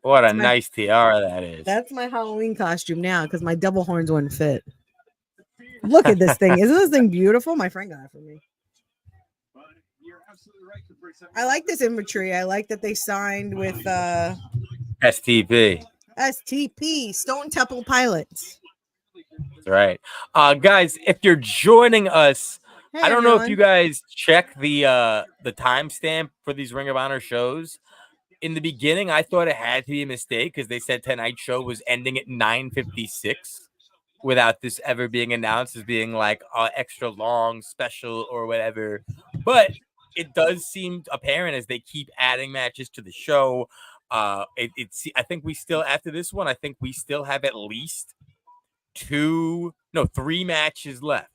What a nice tiara that is. That's my Halloween costume now because my double horns wouldn't fit. Look at this thing. Isn't this thing beautiful? My friend got it for me. I like this imagery. I like that they signed with STP. STP, Stone Temple Pilots. That's right. Guys, if you're joining us, Hey, I don't know if everyone. you guys check the timestamp for these Ring of Honor shows. In the beginning, I thought it had to be a mistake because they said tonight's show was ending at 9:56 without this ever being announced as being like an extra long special or whatever. But it does seem apparent as they keep adding matches to the show. I think we still, after this one, I think we still have at least 3 matches left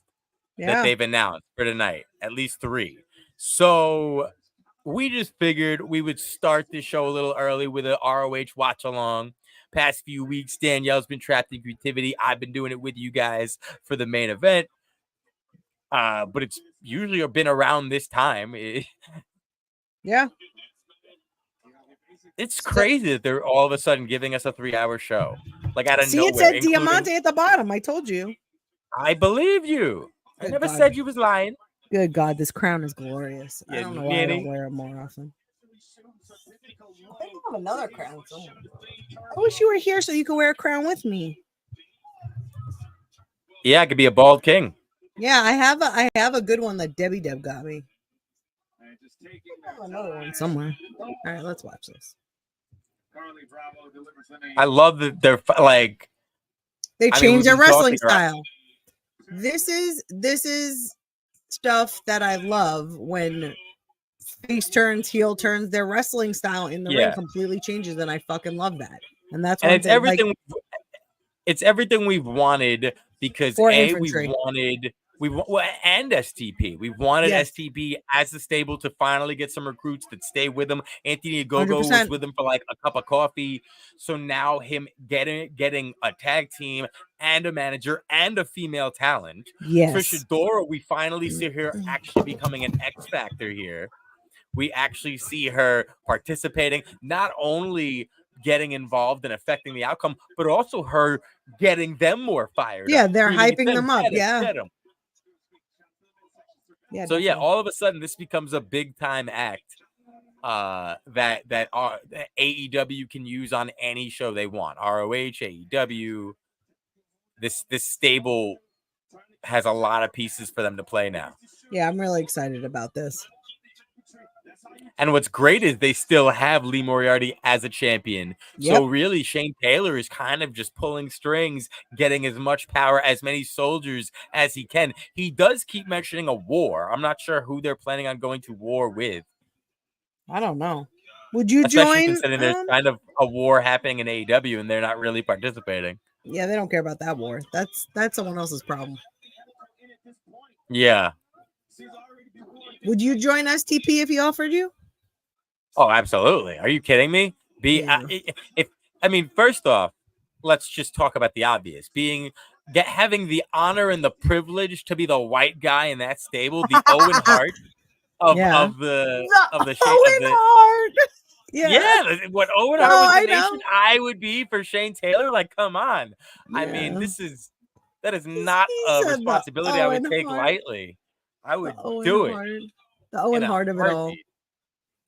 that they've announced for tonight. At least 3. So we just figured we would start the show a little early with a ROH watch along. Past few weeks, Danielle's been trapped in creativity. I've been doing it with you guys for the main event. But it's usually been around this time. Yeah. It's crazy that they're all of a sudden giving us a 3-hour show. Like out of nowhere. It said Diamante at the bottom. I told you. I believe you. I never said you was lying. Good God, this crown is glorious. I don't know why I don't wear it more often. I have another crown somewhere. I wish you were here so you could wear a crown with me. Yeah, I could be a bald king. Yeah, I have a good one that Debbie Deb got me. I have another one somewhere. All right, let's watch this. I love that they're like they changed their wrestling style. This is stuff that I love when face turns, heel turns, their wrestling style in the ring completely changes, and I fucking love that. And that's it's everything. It's everything we've wanted because and STP. We wanted STP as the stable to finally get some recruits that stay with them. Anthony Gogo was with them for like a cup of coffee. So now him getting a tag team and a manager and a female talent. Yes. Trisha Dora, we finally see her actually becoming an X factor here. We actually see her participating, not only getting involved and affecting the outcome, but also her getting them more fired. Yeah, they're hyping them up. Yeah. Yeah. So all of a sudden this becomes a big time act that AEW can use on any show they want. ROH, AEW. This stable has a lot of pieces for them to play now. Yeah, I'm really excited about this. And what's great is they still have Lee Moriarty as a champion. Yep. So really, Shane Taylor is kind of just pulling strings, getting as much power, as many soldiers as he can. He does keep mentioning a war. I'm not sure who they're planning on going to war with. I don't know. Would you join? Considering there's kind of a war happening in AEW and they're not really participating. Yeah, they don't care about that war. That's someone else's problem. Yeah. Would you join STP if he offered you? Oh, absolutely. Are you kidding me? First off, let's just talk about the obvious. Having the honor and the privilege to be the white guy in that stable, the Owen Hart of the Owen Hart. Yeah, what Owen Hart was the nation I would be for Shane Taylor. Like, come on. Yeah. I mean, that is not a responsibility I would take lightly. I would do it. The Owen Hart of it all.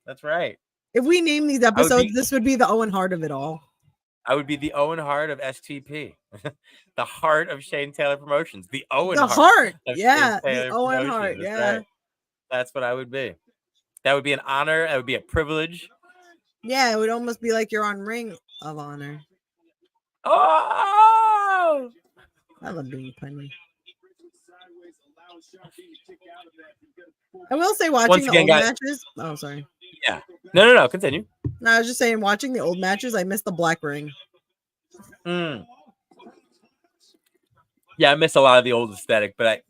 That's right. If we name these episodes, this would be the Owen Hart of it all. I would be the Owen Hart of STP. The heart of Shane Taylor Promotions. The Owen Hart. The Owen Hart. Right. That's what I would be. That would be an honor. That would be a privilege. Yeah, it would almost be like you're on Ring of Honor. Oh! I love being funny. I will say watching the old matches. Oh, sorry. Yeah. No. Continue. No, I was just saying watching the old matches, I miss the black ring. Yeah, I miss a lot of the old aesthetic, but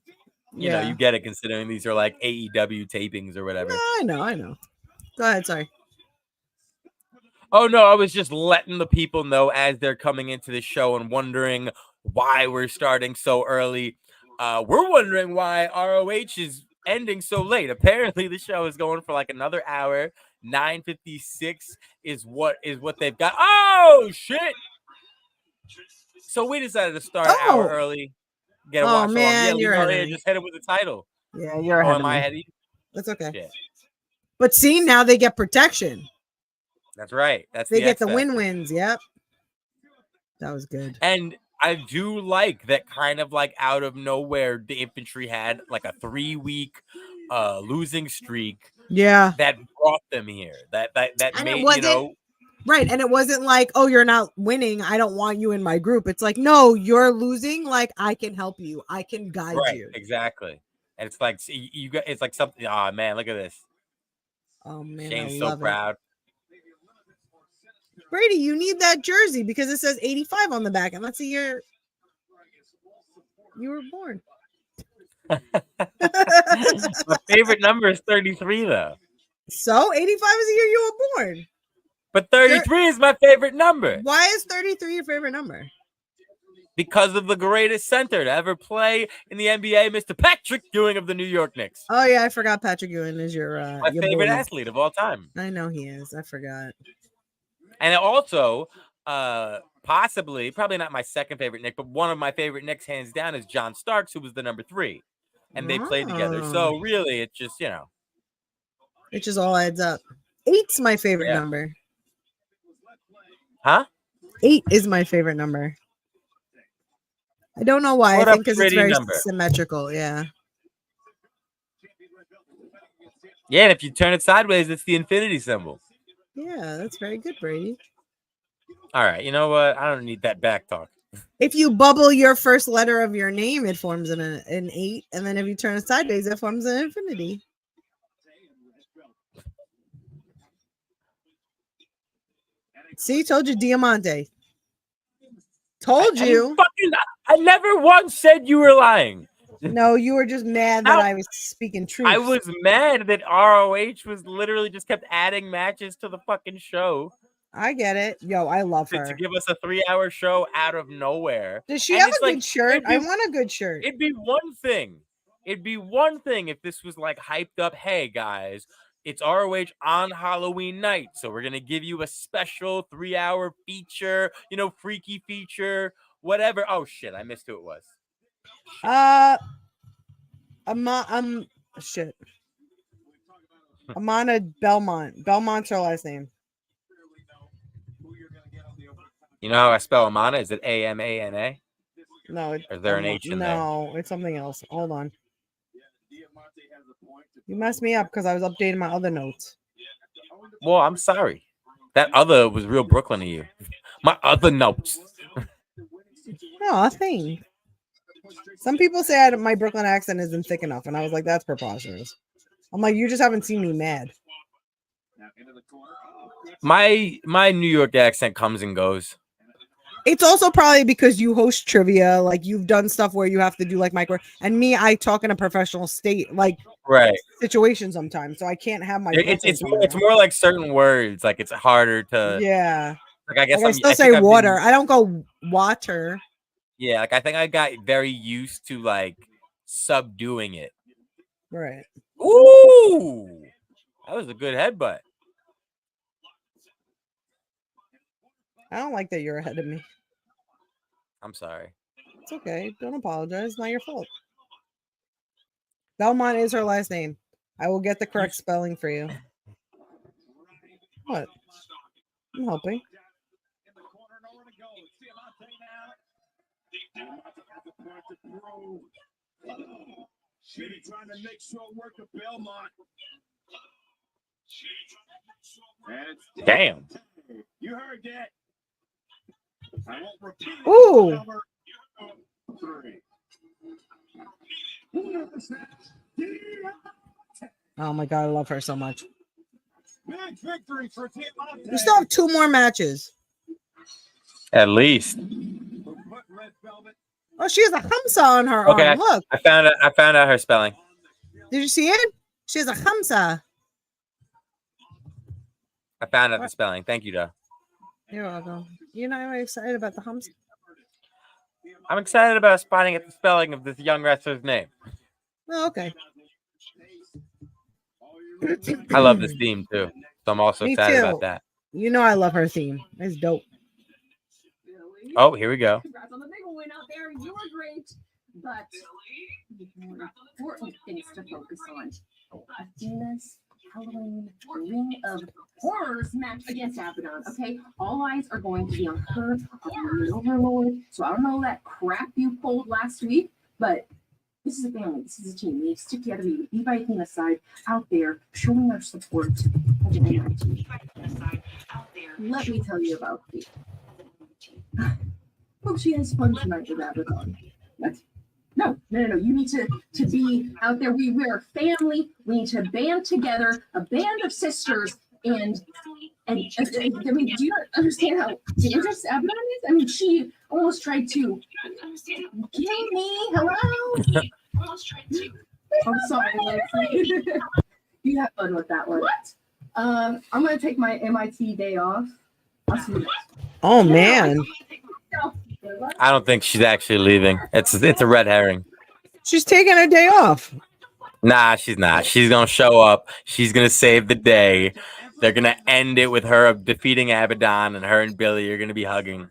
you know, you get it considering these are like AEW tapings or whatever. No, I know. Go ahead, sorry. Oh, no, I was just letting the people know as they're coming into the show and wondering why we're starting so early. We're wondering why ROH is ending so late. Apparently, the show is going for like another hour. 9:56 is what they've got. Oh shit! So we decided to start an hour early. Get a watch along. Yeah, you're ahead of me. just hit it with the title. Yeah, you're ahead of me. Am I ahead of you? That's okay. Shit. But see, now they get protection. That's right. They get the win-wins. Yep. That was good. And I do like that kind of like out of nowhere, the infantry had like a 3-week losing streak. Yeah. That brought them here. That made, Right. And it wasn't like, oh, you're not winning, I don't want you in my group. It's like, no, you're losing. Like, I can help you. I can guide you. Exactly. And it's like, you got, it's like something. Oh man, look at this. Oh man, Shane's so proud. Brady, you need that jersey because it says 85 on the back, and that's the year you were born. My favorite number is 33, though. So 85 is the year you were born. But 33 is my favorite number. Why is 33 your favorite number? Because of the greatest center to ever play in the NBA, Mr. Patrick Ewing of the New York Knicks. Oh yeah, I forgot Patrick Ewing is your my favorite athlete of all time. I know he is. I forgot. And also, possibly, probably not my second favorite Knick, but one of my favorite Knicks, hands down, is John Starks, who was the number 3. And they played together. So really, it's just, it just all adds up. 8's my favorite number. Huh? 8 is my favorite number. I don't know why. I think because it's very symmetrical. Yeah. Yeah, and if you turn it sideways, it's the infinity symbol. Yeah, that's very good, Brady. All right, you know what? I don't need that back talk. If you bubble your first letter of your name, it forms an 8, and then if you turn it sideways, it forms an infinity. See, told you, Diamante. Told you. I never once said you were lying. No, you were just mad that I was speaking truth. I was mad that ROH was literally just kept adding matches to the fucking show. I get it. Yo, I love her. To give us a 3-hour show out of nowhere. Does she have a good shirt? I want a good shirt. It'd be one thing. If this was like hyped up, hey guys, it's ROH on Halloween night, so we're gonna give you a special 3-hour feature, freaky feature, whatever. Oh shit, I missed who it was. Shit. Amana Belmont. Belmont's her last name. You know how I spell Amana? Is it Amana? No. Is there an H in there? No, it's something else. Hold on. You messed me up because I was updating my other notes. Well, I'm sorry. That other was real Brooklyn to you. My other notes. No, thing. Some people say my Brooklyn accent isn't thick enough, and I was like, that's preposterous. I'm like, you just haven't seen me mad. My New York accent comes and goes. It's also probably because you host trivia, like you've done stuff where you have to do like micro, and me, I talk in a professional state, like situation sometimes, so I can't have my. It's more like certain words, like it's harder to. Yeah. Like I guess I still say water. I don't go water. Yeah, like I think I got very used to like subduing it. Right. Ooh, that was a good headbutt. I don't like that you're ahead of me. I'm sorry. It's okay. Don't apologize. It's not your fault. Belmont is her last name. I will get the correct spelling for you. What? I'm helping. Trying to make sure work of Belmont. Damn. You heard that. I won't repeat it. Ooh. Number 3. Oh my god, I love her so much. Big victory for We still have 2 more matches. At least. Oh, she has a Hamza on her arm. Look. I found out her spelling. Did you see it? She has a Hamza. I found out the spelling. Thank you, though. You're welcome. You're not really excited about the Hamza? I'm excited about spotting at the spelling of this young wrestler's name. Oh, okay. I love this theme, too. So I'm also Me excited too. about that. You know I love her theme. It's dope. Oh, here we go. Congrats on the big win out there. You were great, but more important things to focus on. Athena's Halloween Ring of Horrors match against Abadon. Okay, all eyes are going to be on her, the Overlord. So I don't know that crap you pulled last week, but this is a family. This is a team. We need to stick together. We would be by Athena's side out there, showing our support. Let me tell you about the. Hope she has fun tonight with Abadon. What? No. You need to be out there. We're a family. We need to band together, a band of sisters, and I mean, do you not understand how dangerous Abadon is? I mean, she almost tried to kill me. Hello? I'm sorry, Lexi. You have fun with that one. What? I'm gonna take my MIT day off. I'll see you next. Oh man. I don't think she's actually leaving. It's a red herring. She's taking a day off. Nah, she's not. She's gonna show up. She's gonna save the day. They're gonna end it with her defeating Abadon, and her and Billy are gonna be hugging.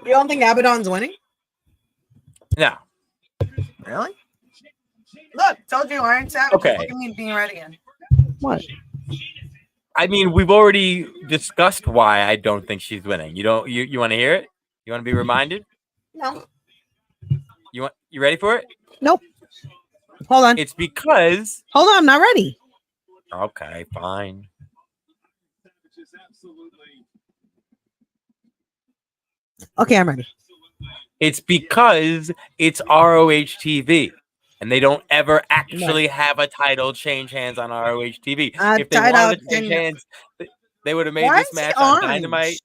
You don't think Abadon's winning? No. Really? Look, told you Iron Savage. Okay. Look at me being right again. What? I mean, we've already discussed why I don't think she's winning. You want to hear it? You want to be reminded? No. You ready for it? Nope. Hold on. It's because. Hold on, I'm not ready. Okay, fine. Okay, I'm ready. It's because it's ROH TV. And they don't ever actually have a title change hands on ROH TV. If they wanted to change hands, they would have made this match on Dynamite.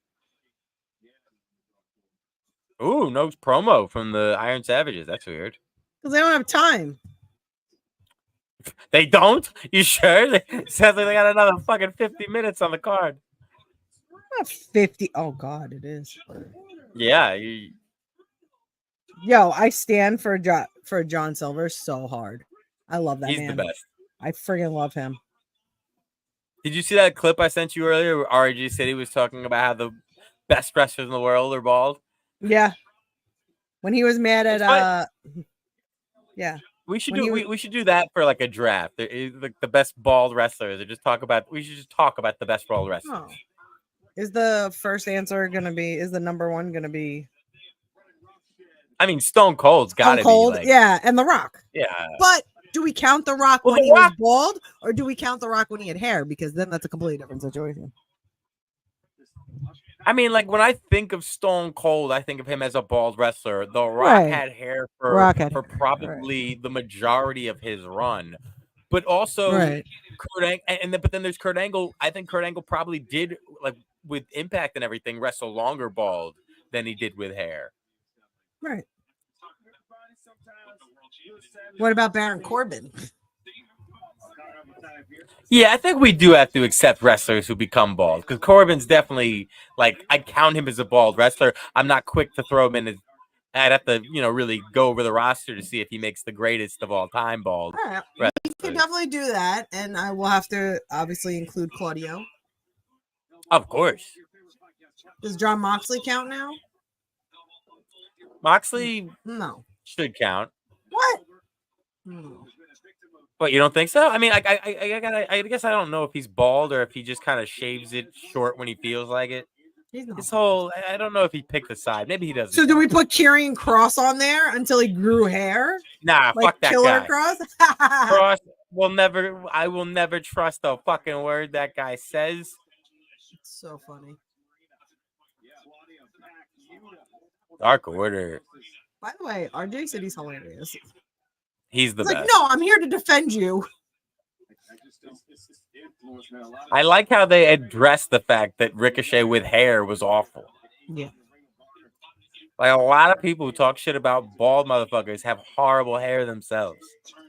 Ooh, no promo from the Iron Savages. That's weird. Because they don't have time. They don't? You sure? It sounds like they got another fucking 50 minutes on the card. Not 50. Oh, God, it is. Yeah. Yo, I stand for John Silver so hard. I love that man. He's the best. I friggin' love him. Did you see that clip I sent you earlier where RG City was talking about how the best wrestlers in the world are bald? Yeah. When he was mad at yeah. We should do that for like a draft. Like the best bald wrestlers. We should just talk about the best bald wrestlers. Oh. Is the first answer gonna be? Is the number one gonna be? I mean, Stone Cold's got to be like, yeah, and The Rock. Yeah. But do we count The Rock when he was bald, or do we count The Rock when he had hair? Because then that's a completely different situation. I mean, like when I think of Stone Cold, I think of him as a bald wrestler. The Rock had hair for probably the majority of his run, but also Kurt Angle. But then there's Kurt Angle. I think Kurt Angle probably did, like with Impact and everything, wrestle longer bald than he did with hair. Right. What about Baron Corbin? Yeah, I think we do have to accept wrestlers who become bald, because Corbin's definitely, like, I count him as a bald wrestler. I'm not quick to throw him in. I'd have to, really go over the roster to see if he makes the greatest of all time bald. All right. We can definitely do that, and I will have to obviously include Claudio. Of course. Does John Moxley count now? Moxley should count. What? But you don't think so? I mean, I guess I don't know if he's bald or if he just kind of shaves it short when he feels like it. I don't know if he picked a side. Maybe he doesn't. So do we put Karrion Kross on there until he grew hair? Nah, like fuck that Killer guy. Kross I will never trust a fucking word that guy says. It's so funny. Dark Order. By the way, RJ City's hilarious. He's the best. Like, no, I'm here to defend you. I like how they addressed the fact that Ricochet with hair was awful. Yeah. Like, a lot of people who talk shit about bald motherfuckers have horrible hair themselves.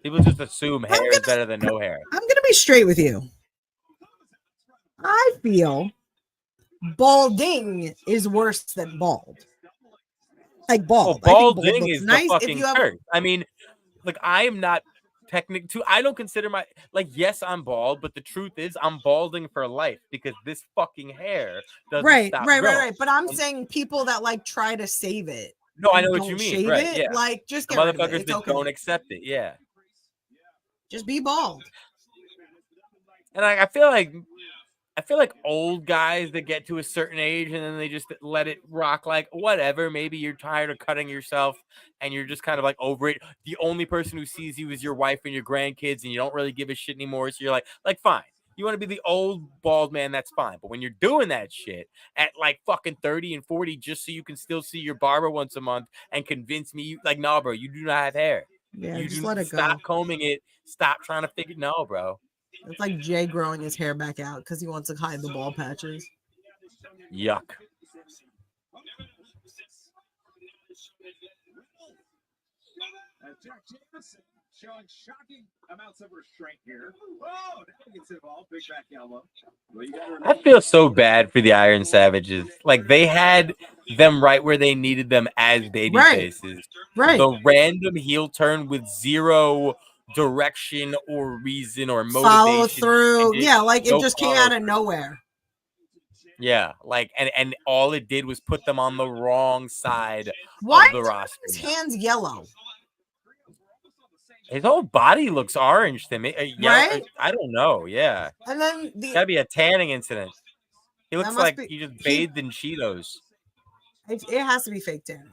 People just assume hair is better than no hair. I'm going to be straight with you. I feel balding is worse than bald. Like bald. Well, balding is nice the fucking curse. I mean, like, I am not technique. I don't consider yes, I'm bald, but the truth is I'm balding for life because this fucking hair doesn't stop growing. Right. But I'm saying people that like try to save it. No, I know what you mean. Shave right? it, Yeah. Like just the get rid of it. motherfuckers It's that okay. don't accept it. Yeah. Just be bald. And I feel like old guys that get to a certain age and then they just let it rock, like whatever. Maybe you're tired of cutting yourself and you're just kind of like over it. The only person who sees you is your wife and your grandkids, and you don't really give a shit anymore. So you're like fine. You want to be the old bald man, that's fine. But when you're doing that shit at like fucking 30 and 40 just so you can still see your barber once a month and convince me, like, no, bro, you do not have hair. Yeah, you just do let it stop go. combing it. Stop trying to figure. No, bro. It's like Jay growing his hair back out because he wants to hide the bald patches. Yuck. Jack Jameson showing shocking amounts of restraint here. Whoa, that gets involved. Big back elbow. Well, I feel so bad for the Iron Savages. Like, they had them right where they needed them as baby faces. Right. The random heel turn with zero direction or reason or motivation. Follow through. Yeah, like it just came out of nowhere. Yeah, like and all it did was put them on the wrong side of the roster. His hands yellow. His whole body looks orange to me. Right? I don't know. Yeah. And then gotta be a tanning incident. He looks like he just bathed in Cheetos. It has to be fake tanning.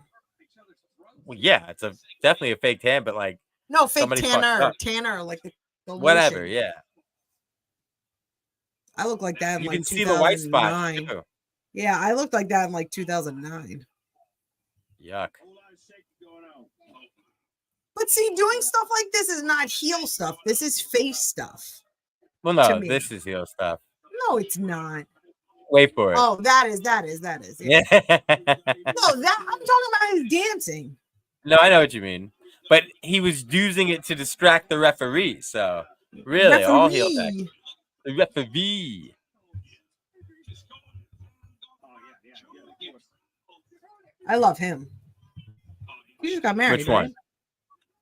Well, yeah, it's definitely a fake tan, but like no fake tanner, like the whatever. lotion. Yeah. I look like that in you like can see the white spots too. Yeah, I looked like that in like 2009. Yuck. But see, doing stuff like this is not heel stuff. This is face stuff. Well, no, this is heel stuff. No, it's not. Wait for it. Oh, that is. Yeah. No, I'm talking about his dancing. No, I know what you mean. But he was using it to distract the referee. So, really, all heel tactics. The referee. I love him. He just got married. Which one? Right?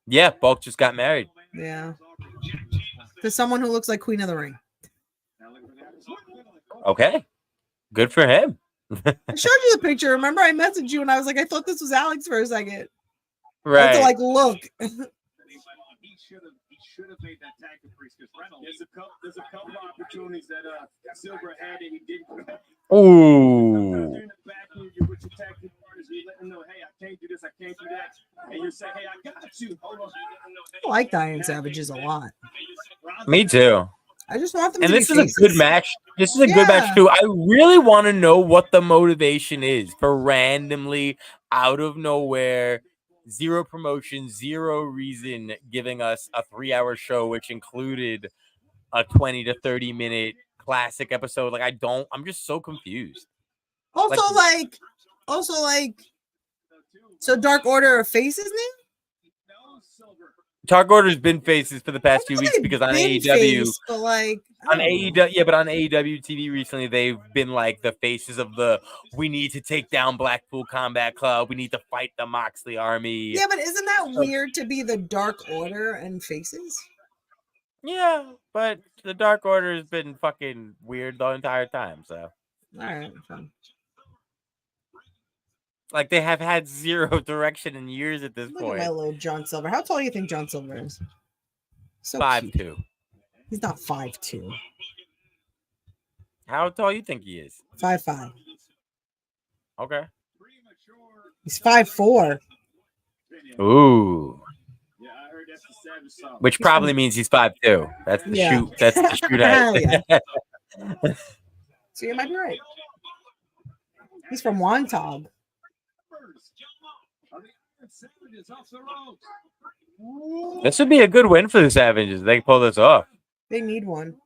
Yeah, Bulk just got married. Yeah. To someone who looks like Queen of the Ring. Okay. Good for him. I showed you the picture. Remember, I messaged you and I was like, I thought this was Alex for a second. Right. I had to like look. He should have made that tag to Priestess Reynolds. There's a couple of opportunities that Silver had and he didn't. Ooh. You're in the back and you're with your tag team partners, you let them know, hey, I can't do this, I can't do that. And you're saying, hey, I got you. Hold on. I like the Iron Savages a lot. Me too. I just want them and to this is a good match. This is a good match too. I really want to know what the motivation is for randomly out of nowhere, zero promotion, zero reason, giving us a 3-hour show, which included a 20 to 30 minute classic episode. Like, I'm just so confused. Also, so Dark Order are faces now? Dark Order's been faces for the past few weeks because on AEW, but like on AEW, but on AEW TV recently, they've been like the faces of we need to take down Blackpool Combat Club. We need to fight the Moxley Army. Yeah, but isn't that weird to be the Dark Order and faces? Yeah, but the Dark Order has been fucking weird the entire time. So, all right, fine. Like, they have had zero direction in years at this point. Look at my little John Silver. How tall do you think John Silver is? So 5'2". He's not 5'2". How tall do you think he is? 5'5". Okay. He's 5'4". Ooh. Which probably means he's 5'2". That's the shoot. That's the shoot height. So you might be right. He's from Wantagh. This would be a good win for the Savages. They can pull this off. They need one.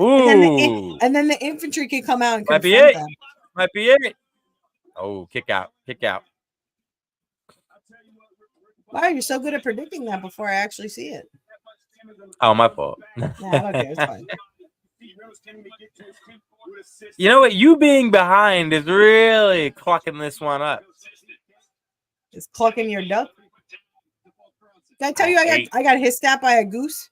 Ooh. And then the infantry can come out and might be it. Them. Might be it. Oh, kick out. Kick out. Wow, you're so good at predicting that before I actually see it. Oh, my fault. Nah, okay, it's fine. You know what? You being behind is really clucking this one up. Is clucking your duck? Can I tell you I got hissed at by a goose?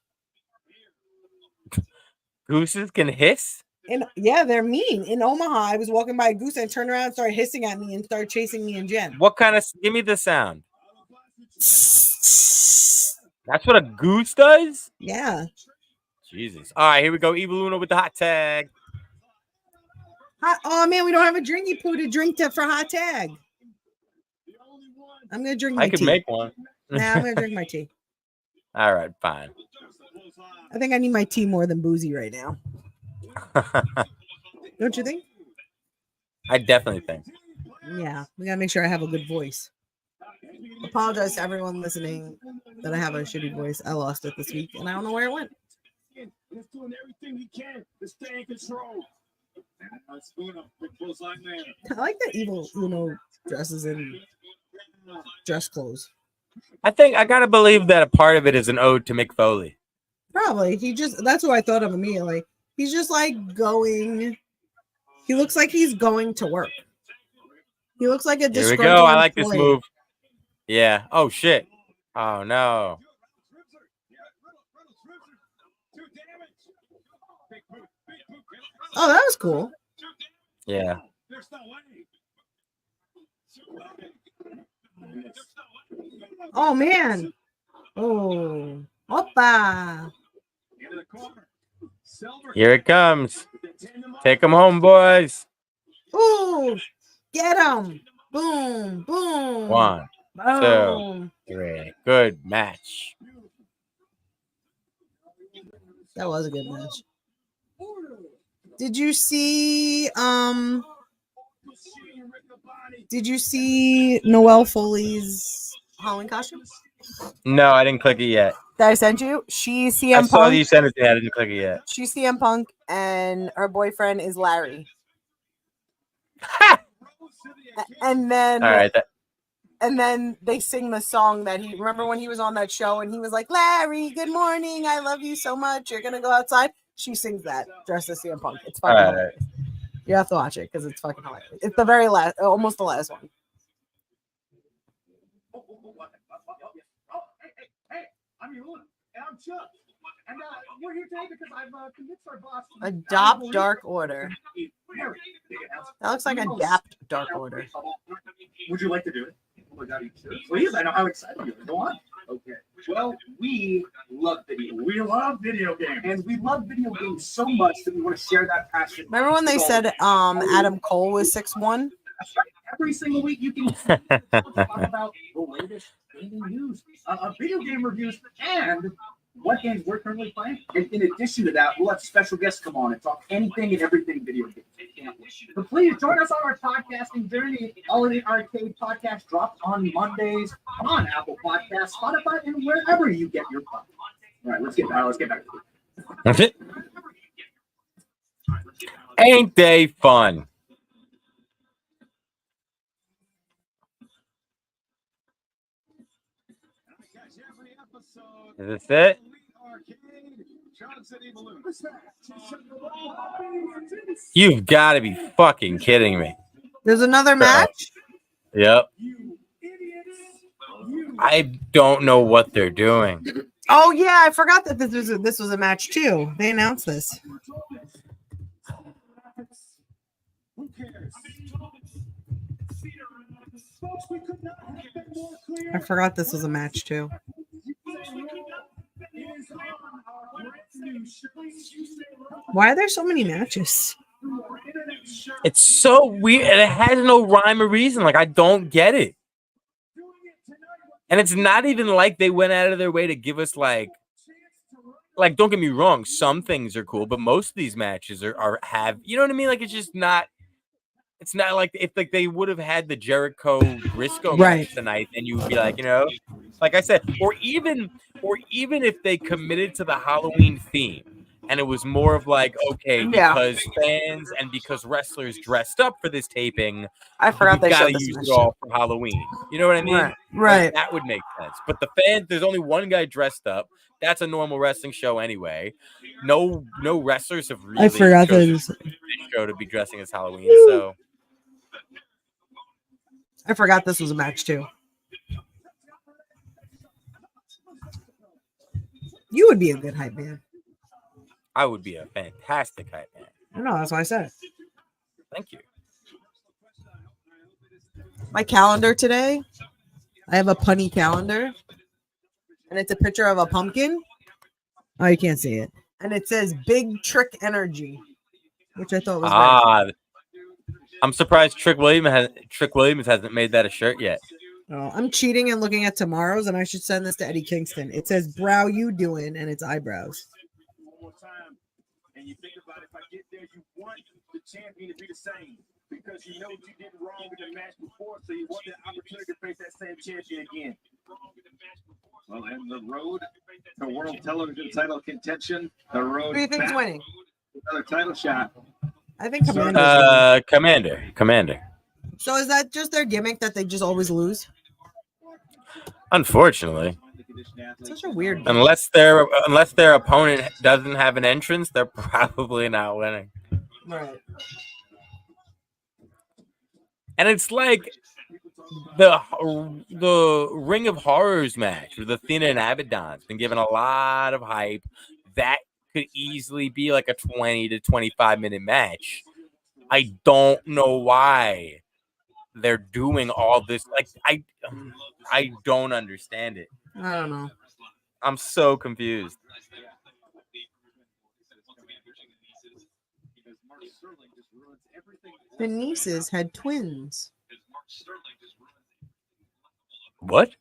Gooses can hiss? And yeah, they're mean. In Omaha, I was walking by a goose and turned around and started hissing at me and started chasing me and Jen. What kind of... Give me the sound. That's what a goose does? Yeah. Jesus. All right, here we go. Evil Luna with the hot tag. Oh, man, we don't have a drinky poo to drink for hot tag. I'm going to drink my tea. I could make one. Nah, I'm going to drink my tea. All right, fine. I think I need my tea more than boozy right now. Don't you think? I definitely think. Yeah, we got to make sure I have a good voice. Apologize to everyone listening that I have a shitty voice. I lost it this week, and I don't know where it went. He's doing everything he can to stay in control. I like that Evil Uno dresses in dress clothes. I think I gotta believe that a part of it is an ode to Mick Foley. Probably. That's who I thought of immediately. He's just like going. He looks like he's going to work. He looks like a disgruntled Here we go. I like employee. this move. Yeah. Oh shit. Oh no. Oh, that was cool. Yeah. Oh man. Oh. Oppa. Here it comes. Take him home, boys. Ooh. Get him. Boom. Boom. 1, Boom. 2, 3. Good match. That was a good match. Did you see Noelle Foley's Halloween costume? No, I didn't click it yet. That I sent you? She's CM Punk. I saw you sent it to me. I didn't click it yet. She's CM Punk and her boyfriend is Larry. And then all right. And then they sing the song that he remember when he was on that show and he was like, Larry, good morning. I love you so much. You're gonna go outside. She sings that dressed as CM Punk. It's fucking hilarious. You have to watch it because it's fucking hilarious. It's the very last, almost the last one. Hey, I'm Luna, and I'm Chuck. And we're here today because I've convinced our boss. Adopt Dark Order. That looks like Adapt Dark Order. Would you like to do it? Oh my God, please, I know how excited you are. Go on. Okay. Well, we love video. We love video games. And we love video games so much that we want to share that passion. Remember when they said Adam Cole was 6'1"? That's right. Every single week you can talk about the latest gaming news, video game reviews, and what games we're currently playing. And in addition to that, we'll have special guests come on and talk anything and everything video games. So please join us on our podcasting journey. Holiday Arcade podcast drops on Mondays on Apple Podcasts, Spotify, and wherever you get your podcasts. All right, let's get back to it. That's it. Ain't they fun? Is this it? You've got to be fucking kidding me. There's another match? Yep. I don't know what they're doing. Oh yeah, I forgot that this was a match too. They announced this. I forgot this was a match too. Why are there so many matches? It's so weird, and it has no rhyme or reason. Like, I don't get it. And it's not even like they went out of their way to give us like don't get me wrong, some things are cool, but most of these matches have, you know what I mean? Like, it's just not. It's not like if like they would have had the Jericho Briscoe match tonight, and you would be like, you know, like I said, or even if they committed to the Halloween theme, and it was more of like, okay, because fans and because wrestlers dressed up for this taping, I forgot they gotta use it all for Halloween. You know what I mean? Right. Like, that would make sense. But the fans, there's only one guy dressed up. That's a normal wrestling show anyway. No wrestlers have really chosen this show to be dressing as Halloween. So I forgot this was a match too. You would be a good hype man. I would be a fantastic hype man. I know, that's why I said it. Thank you. My calendar today, I have a punny calendar, and it's a picture of a pumpkin. Oh, you can't see it. And it says Big Trick Energy, which I thought was very funny. I'm surprised Trick Williams hasn't made that a shirt yet. Oh, I'm cheating and looking at tomorrow's, and I should send this to Eddie Kingston. It says "Brow you doing," and it's eyebrows. One more time, and you think about it, if I get there, you want the champion to be the same because you know what you did wrong with the match before, so you want the opportunity to face that same champion again. Well, and the road to world television title contention, the road. Who do you think's winning? Another title shot. I think Commander. Commander. So is that just their gimmick that they just always lose? Unfortunately, such a weird gimmick. Unless their opponent doesn't have an entrance, they're probably not winning. Right. And it's like the Ring of Horrors match with Athena and Abadon's been given a lot of hype. That could easily be like a 20 to 25 minute match. I don't know why they're doing all this. Like I don't understand it. I don't know. I'm so confused. The nieces had twins. What?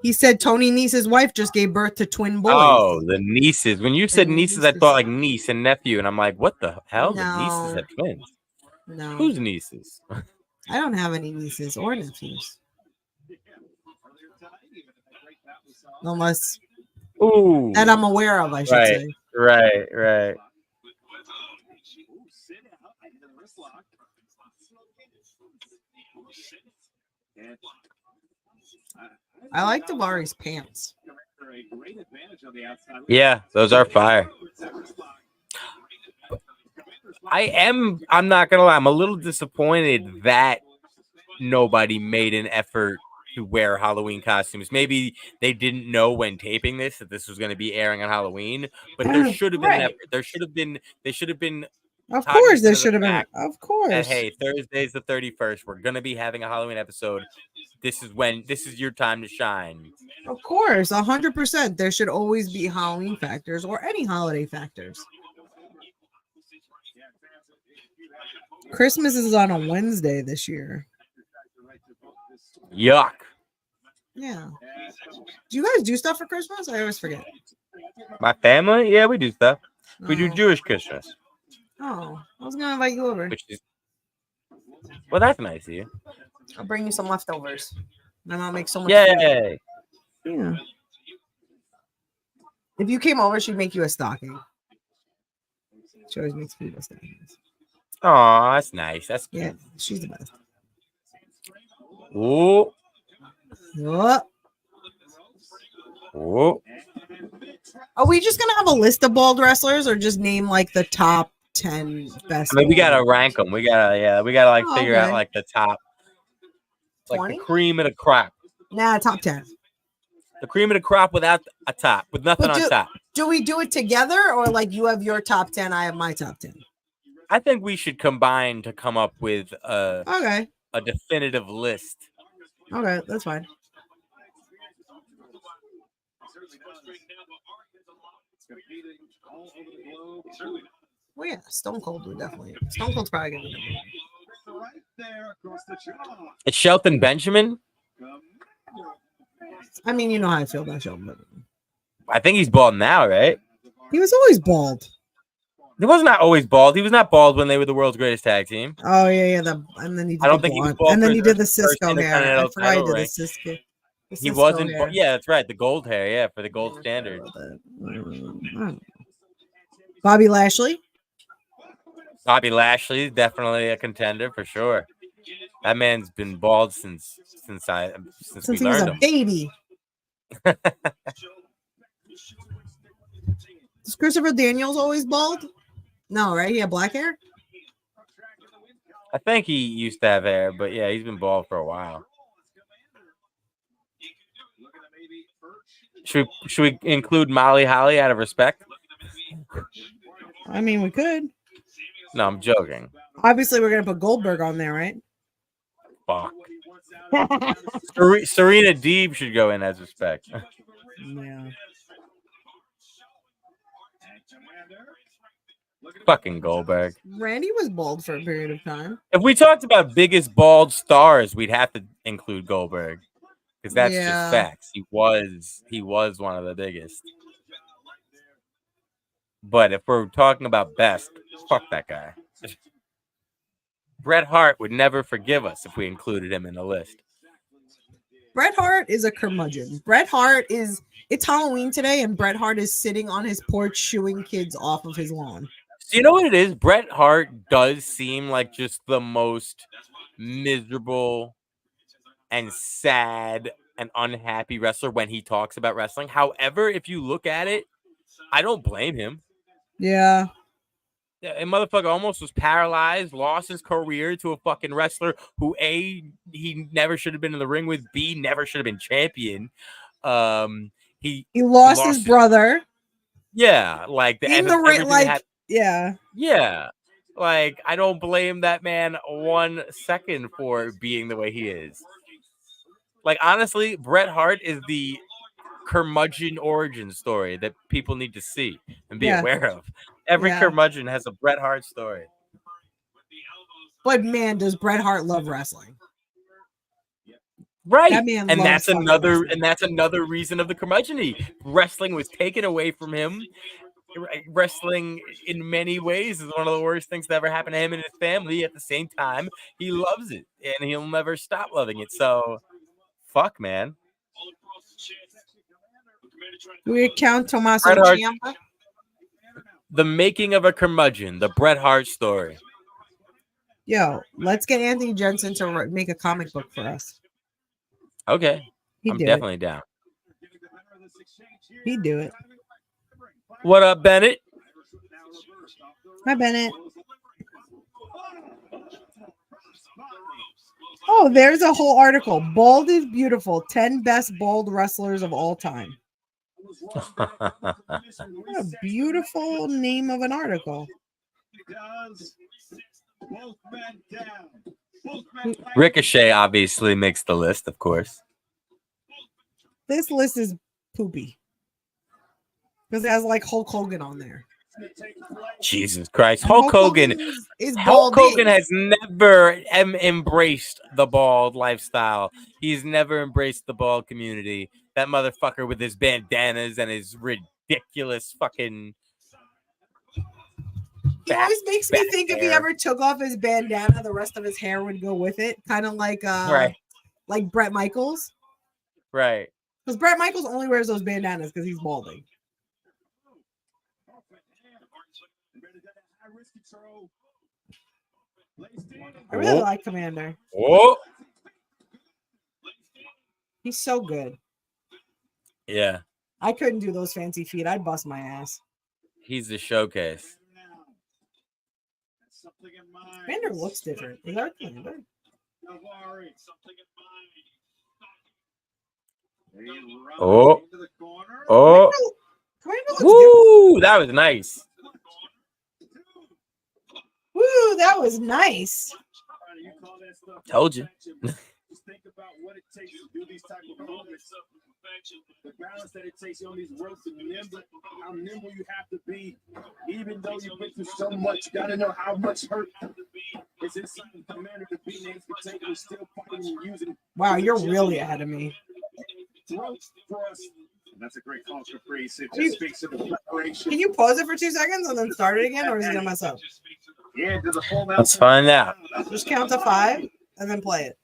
He said Tony Nese's wife just gave birth to twin boys. Oh, the nieces. When you said nieces, I thought like niece and nephew, and I'm like, what the hell? No. The nieces have twins. No. Whose nieces? I don't have any nieces or nephews. Unless that I'm aware of, I should say. Right. I like Davari's pants. Yeah, those are fire. I'm not gonna lie, I'm a little disappointed that nobody made an effort to wear Halloween costumes. Maybe they didn't know when taping this that this was going to be airing on Halloween, but there should have been an effort. They should have been. Of course, there should have been. Of course. That, hey, Thursday's the 31st. We're going to be having a Halloween episode. This is your time to shine. Of course, 100%. There should always be Halloween factors or any holiday factors. Christmas is on a Wednesday this year. Yuck. Yeah. Do you guys do stuff for Christmas? I always forget. My family? Yeah, we do stuff. We do Jewish Christmas. Oh, I was going to invite you over. Well, that's nice of you. I'll bring you some leftovers. My mom makes so much food. Yeah. If you came over, she'd make you a stocking. She always makes people stockings. Oh, that's nice. That's cute. Yeah, she's the best. Ooh. What? Ooh. Are we just gonna have a list of bald wrestlers, or just name like the top 10 best? I mean, we gotta rank them. We gotta like figure out like the top, like 20? the cream of the crop. Nah, top 10. The cream of the crop without a top, with nothing on top. Do we do it together, or like you have your top 10, I have my top 10? I think we should combine to come up with a definitive list. Okay, that's fine. Well, yeah, Stone Cold would definitely. Stone Cold's probably gonna be. It's Shelton Benjamin. I mean, you know how I feel about Shelton Benjamin. I think he's bald now, right? He was always bald. He was not always bald. He was not bald when they were the world's greatest tag team. Oh yeah. And then he did think he was bald. And then he did the Cisco hair. I forgot he did the Cisco. He wasn't. Yeah, that's right. The gold hair. Yeah, for the gold standard. Bobby Lashley. Bobby Lashley, definitely a contender for sure. That man's been bald since we he was a baby. Is Christopher Daniels always bald? No, right? He had black hair? I think he used to have hair, but yeah, he's been bald for a while. Should we include Molly Holly out of respect? I mean, we could. No, I'm joking. Obviously, we're gonna put Goldberg on there, right? Fuck. Serena Deeb should go in as respect. Yeah. Fucking Goldberg. Randy was bald for a period of time. If we talked about biggest bald stars, we'd have to include Goldberg because that's just facts. He was one of the biggest. But if we're talking about best, fuck that guy. Bret Hart would never forgive us if we included him in the list. Bret Hart is a curmudgeon. Bret Hart is. It's Halloween today, and Bret Hart is sitting on his porch shooing kids off of his lawn. So you know what it is? Bret Hart does seem like just the most miserable and sad and unhappy wrestler when he talks about wrestling. However, if you look at it, I don't blame him. Yeah. A motherfucker almost was paralyzed, lost his career to a fucking wrestler who A, he never should have been in the ring with, B, never should have been champion. He lost his brother. Yeah, like in the ring, like yeah. Like, I don't blame that man 1 second for being the way he is. Like, honestly, Bret Hart is the curmudgeon origin story that people need to see and be aware of. Every curmudgeon has a Bret Hart story. But man, does Bret Hart love wrestling? Right. That man and loves that's another reason of the curmudgeon-y. Wrestling was taken away from him. Wrestling in many ways is one of the worst things that ever happened to him and his family. At the same time, he loves it and he'll never stop loving it. So fuck, man. Do we count Tommaso Ciampa? The making of a curmudgeon, the Bret Hart story. Yo, let's get Anthony Jensen to make a comic book for us. Okay. I'm definitely down. He'd do it. What up, Bennett? Hi, Bennett. Oh, there's a whole article. Bald is beautiful. 10 best bald wrestlers of all time. What a beautiful name of an article. Ricochet obviously makes the list, of course. This list is poopy. Because it has like Hulk Hogan on there. Jesus Christ. Hulk Hogan has never embraced the bald lifestyle. He's never embraced the bald community. That motherfucker with his bandanas and his ridiculous fucking... He always makes me think if he ever took off his bandana, the rest of his hair would go with it. Kind of like like Bret Michaels. Right. Because Bret Michaels only wears those bandanas because he's balding. I really like Commander. Oh. He's so good. Yeah. I couldn't do those fancy feet. I'd bust my ass. He's the showcase. Commander looks different. Is that Commander? Oh. Oh. Woo, that was nice. Woo, that was nice. Told you. Think about what it takes to do these type of moments. The balance that it takes on these ropes and how nimble you have to be, even though you've been through so much. You gotta know how much hurt is inside the Commander to be named for taking, still fighting and using. Wow, you're really ahead of me. Ropes for us. And that's a great culture phrase. It just speaks to the preparation. Can you pause it for 2 seconds and then start it again, or is it gonna mess up? Yeah, there's a whole. Let's find out. Just count to 5 and then play it.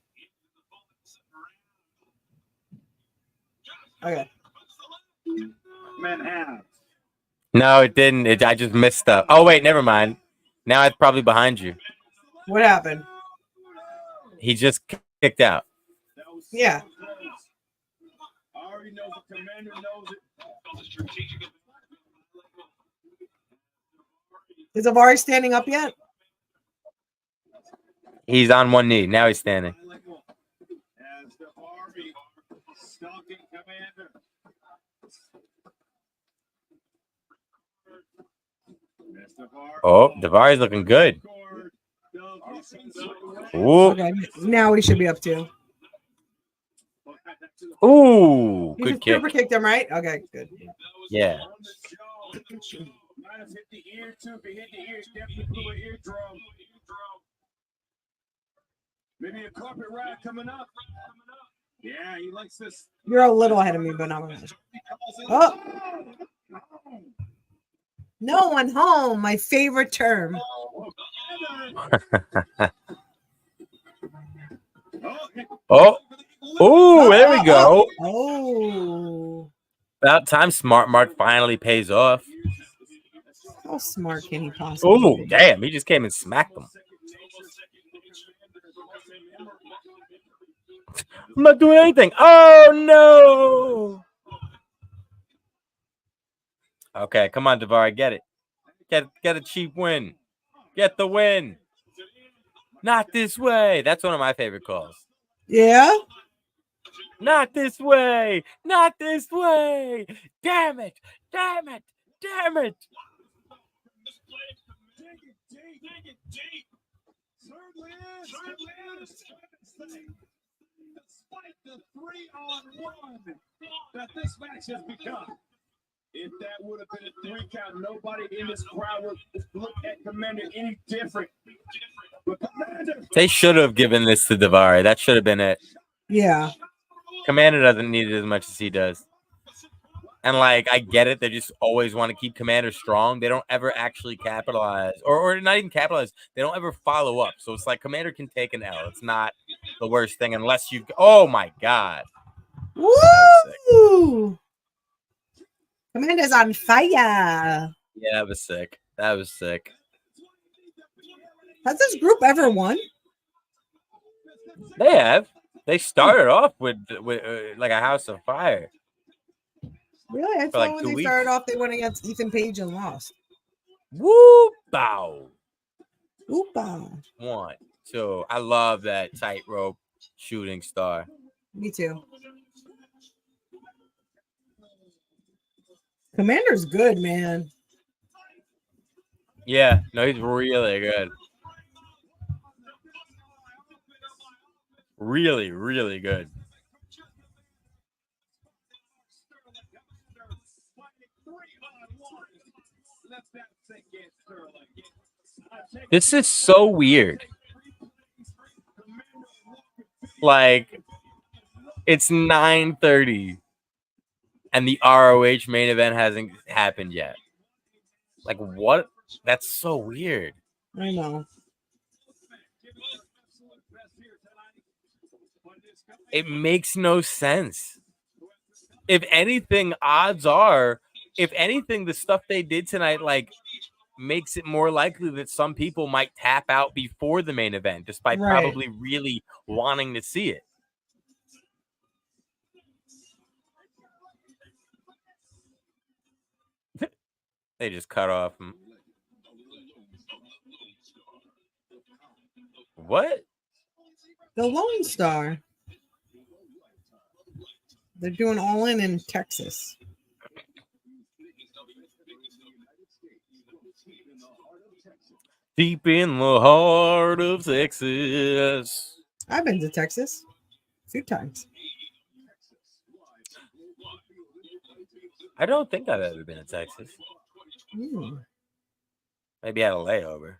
Okay. No, it didn't. I just missed stuff. Oh, wait, never mind. Now it's probably behind you. What happened? He just kicked out. Yeah. Is Avari standing up yet? He's on one knee. Now he's standing. Oh, Daivari is looking good. Ooh. Okay, now we should be up to. Ooh, You good just kick. super kicked him, right? Okay, good. Yeah. Maybe a carpet ride coming up. Yeah, he likes this. You're a little ahead of me, but not much. Oh, no one home. My favorite term. Oh, ooh, there we go. Oh, About time Smart Mark finally pays off. how smart can he possibly Oh, be? damn. He just came and smacked him. I'm not doing anything. Oh, no. Okay, come on, Daivari. Get it. Get a cheap win. Get the win. Not this way. That's one of my favorite calls. Yeah. Not this way. Not this way. Damn it. Damn it. Damn it. Despite the 3-on-1 that this match has become. If that would have been a 3 count, nobody in this crowd would look at Commander any different. But Commander, they should have given this to Daivari. That should have been it. Yeah. Commander doesn't need it as much as he does. And, like, I get it. They just always want to keep Commander strong. They don't ever actually capitalize. Or not even capitalize. They don't ever follow up. So it's like Commander can take an L. It's not the worst thing unless you... Oh, my God. Woo! Commander's on fire. Yeah, that was sick. That was sick. Has this group ever won? They have. They started off with like a house of fire. Really? I For thought like when 2 they weeks. started off, they went against Ethan Page and lost. Woo! Bow. Oopa. 1, 2. I love that tightrope shooting star. Me too. Commander's good, man. Yeah, no, he's really good. Really, really good. This is so weird. Like, it's 9:30 and the ROH main event hasn't happened yet. Like, what? That's so weird. I know. It makes no sense. If anything, odds are, if anything, the stuff they did tonight, like, makes it more likely that some people might tap out before the main event, despite probably really wanting to see it. They just cut off. What? The Lone Star. They're doing all in Texas. Deep in the heart of Texas. I've been to Texas a few times. I don't think I've ever been to Texas. Maybe I had a layover.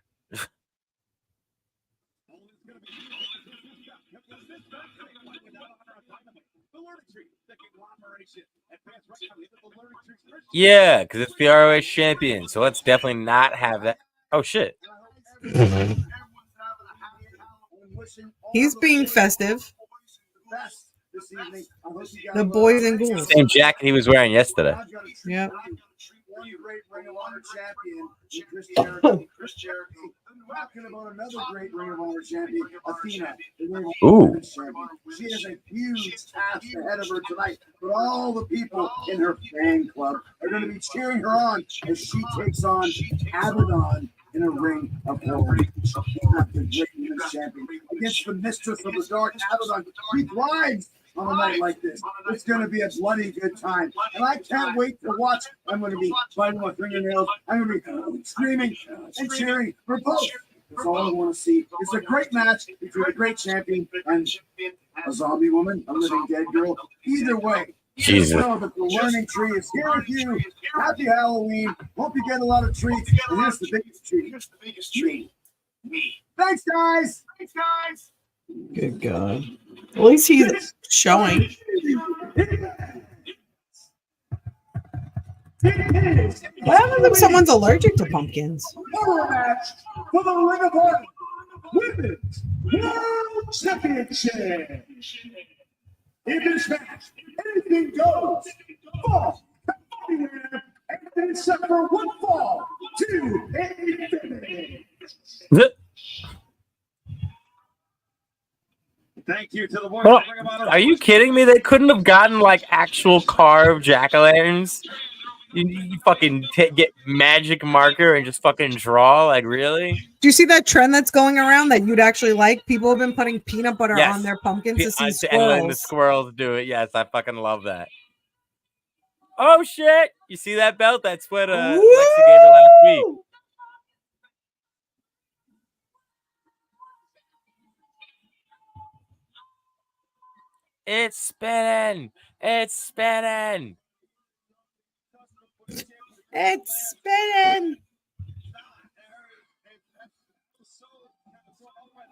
Yeah, because it's the ROH champion. So let's definitely not have that. Oh, shit. He's being festive. The boys and ghouls. Same jacket he was wearing yesterday. Yep. Great Ring of Honor champion, Chris Jericho. Talking about another great Ring of Honor champion, Athena. Ooh. She has a huge task ahead of her tonight, but all the people in her fan club are going to be cheering her on as she takes on Abadon in a ring of glory. She's not the great women's champion against the mistress of the dark, Abadon. He thrives on a night like this. It's going to be a bloody good time. And I can't wait to watch. I'm going to be biting my fingernails. I'm going to be screaming and cheering for both. That's all I want to see. It's a great match between a great champion and a zombie woman, a living dead girl. Either way, Jesus. know that the learning tree is here with you. Happy Halloween. Hope you get a lot of treats. And here's the biggest treat. Me. Thanks, guys. Good God. At least he's showing. What happens if someone's allergic to pumpkins? Another match for the Ring of Honor Women's World Championship. In this match, anything goes. Fall, anywhere, and except for one fall to a finish. Thank you to the boys. Well, are you kidding me? They couldn't have gotten like actual carved jack-o'-lanterns. You fucking get magic marker and just fucking draw. Like, really? Do you see that trend that's going around that you'd actually like? People have been putting peanut butter Yes. on their pumpkins to see And squirrels. letting the squirrels do it. Yes, I fucking love that. Oh shit! You see that belt? That's what Lexi gave her last week. It's spinning. It's spinning. It's spinning.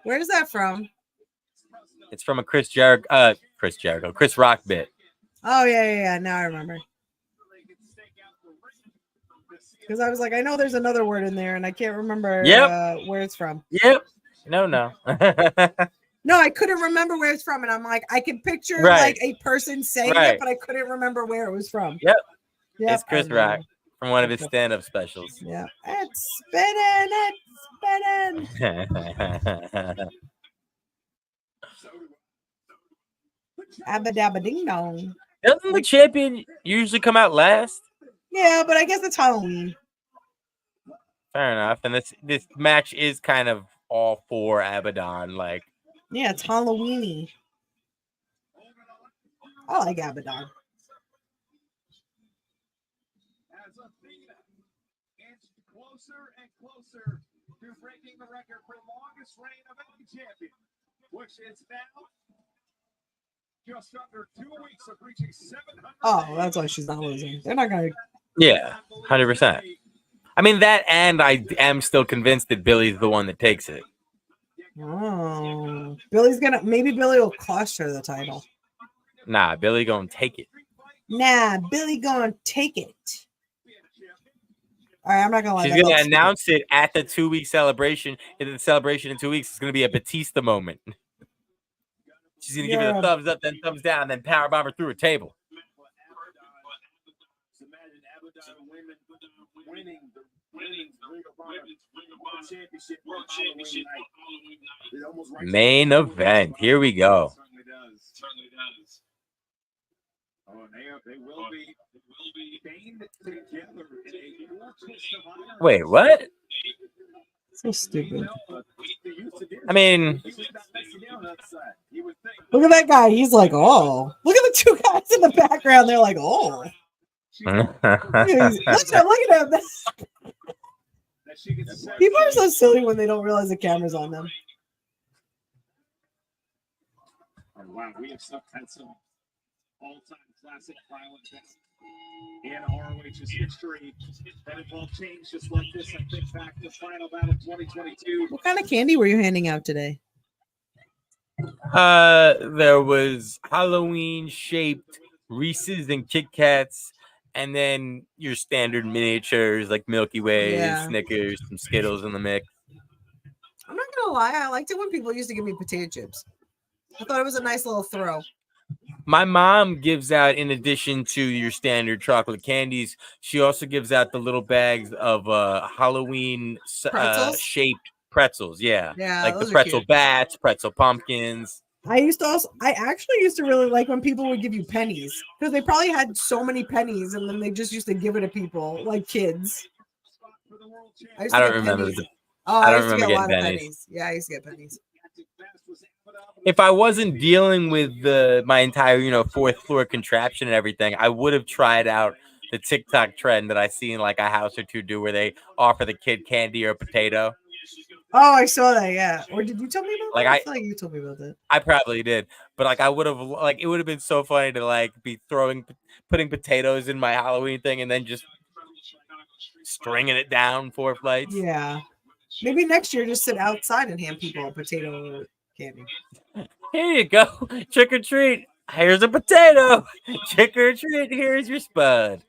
Where's that from? It's from a Chris Rock bit. Oh, yeah. Now I remember. Because I was like, I know there's another word in there, and I can't remember where it's from. Yep. No. No, I couldn't remember where it's from, and I'm like, I can picture like a person saying it, but I couldn't remember where it was from. Yep. It's Chris Rock from one of his stand-up specials. Yeah. It's spinning. Abba ding dong. Doesn't the champion usually come out last? Yeah, but I guess it's Halloween. Fair enough. And this match is kind of all for Abadon. Like, yeah, it's Halloweeny. I like Abadon. As Athena inches closer and closer to breaking the record for longest reign of any champion, which is now just under 2 weeks of reaching 700. Oh, that's why she's not losing. They're not gonna. Yeah, 100%. I mean that, and I am still convinced that Billy's the one that takes it. Oh, maybe Billy will cost her the title. Nah, Billy gonna take it. Nah, Billy gonna take it. All right, I'm not gonna lie. She's gonna announce it at the 2-week celebration. In the celebration in 2 weeks, it's gonna be a Batista moment. She's gonna give it a thumbs up, then thumbs down, then powerbomb her through a table. Imagine Abadon winning the Ring of Honor World Championship night. Main event. Here we go. Certainly does. Oh, they will be chained together in a dual twist of honor. Wait, what? So stupid. I mean, look at that guy. He's like, oh. Look at the two guys in the background. They're like, oh. Look at him. People are so silly when they don't realize the camera's on them. Oh, wow, we have had some all-time classic violent in ROH's history that have all changed just like this. I think back to Final Battle 2022. What kind of candy were you handing out today? There was Halloween-shaped Reese's and Kit Kats, and then your standard miniatures like Milky Way, Snickers, some Skittles in the mix. I'm not gonna lie, I liked it when people used to give me potato chips. I thought it was a nice little throw. My mom gives out, in addition to your standard chocolate candies, she also gives out the little bags of Halloween shaped pretzels. Yeah, like the pretzel bats, pretzel pumpkins. I actually used to really like when people would give you pennies, because they probably had so many pennies and then they just used to give it to people like kids. I don't remember. I don't remember getting pennies. Yeah, I used to get pennies. if I wasn't dealing with my entire, fourth floor contraption and everything, I would have tried out the TikTok trend that I seen like a house or two do where they offer the kid candy or a potato. Oh, I saw that. Yeah. Or did you tell me about that? I feel like you told me about that. I probably did, but like I would have it would have been so funny to like be putting potatoes in my Halloween thing and then just stringing it down 4 flights. Yeah. Maybe next year just sit outside and hand people a potato candy. Here you go. Trick or treat. Here's a potato. Trick or treat. Here's your spud.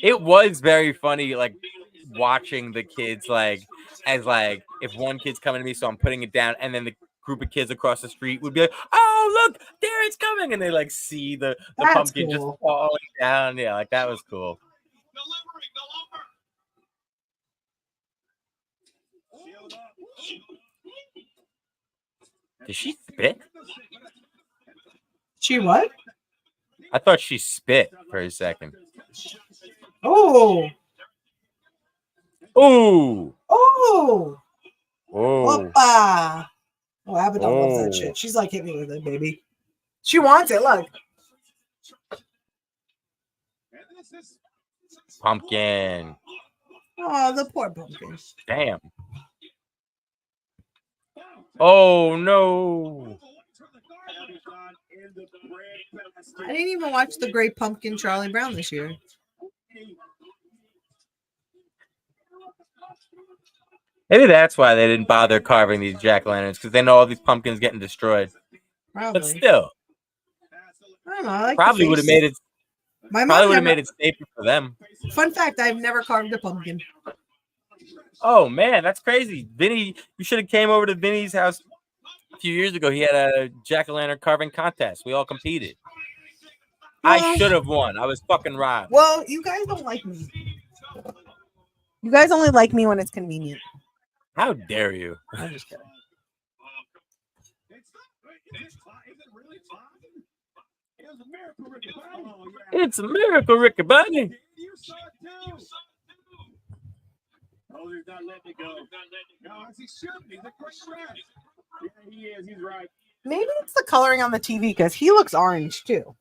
It was very funny, like watching the kids, like as like if one kid's coming to me, so I'm putting it down, and then the group of kids across the street would be like, "Oh, look, there it's coming," and they like see the pumpkin just falling down. Yeah, like that was cool. Did she spit? She what? I thought she spit for a second. Oh. Oh. Oh. Oh. Opa. Oh, Abadon loves that shit. She's like, hit me with it, baby. She wants it. Look. Pumpkin. Oh, the poor pumpkin. Damn. Oh, no. I didn't even watch the Great Pumpkin Charlie Brown this year. Maybe that's why they didn't bother carving these jack-o'-lanterns, because they know all these pumpkins getting destroyed. Probably. But still. I don't know. I like probably would have made it. Probably would have made it safer for them. Fun fact, I've never carved a pumpkin. Oh, man, that's crazy. Vinny, you should have came over to Vinny's house a few years ago. He had a jack-o'-lantern carving contest. We all competed. Well, I should have won. I was fucking robbed. Well, you guys don't like me. You guys only like me when it's convenient. How dare you? I'm just kidding. It's a miracle, Ricky Bunny. Oh, he's not letting it go. No, as he should be. The correct. Yeah, he is. He's right. Maybe it's the coloring on the TV because he looks orange too.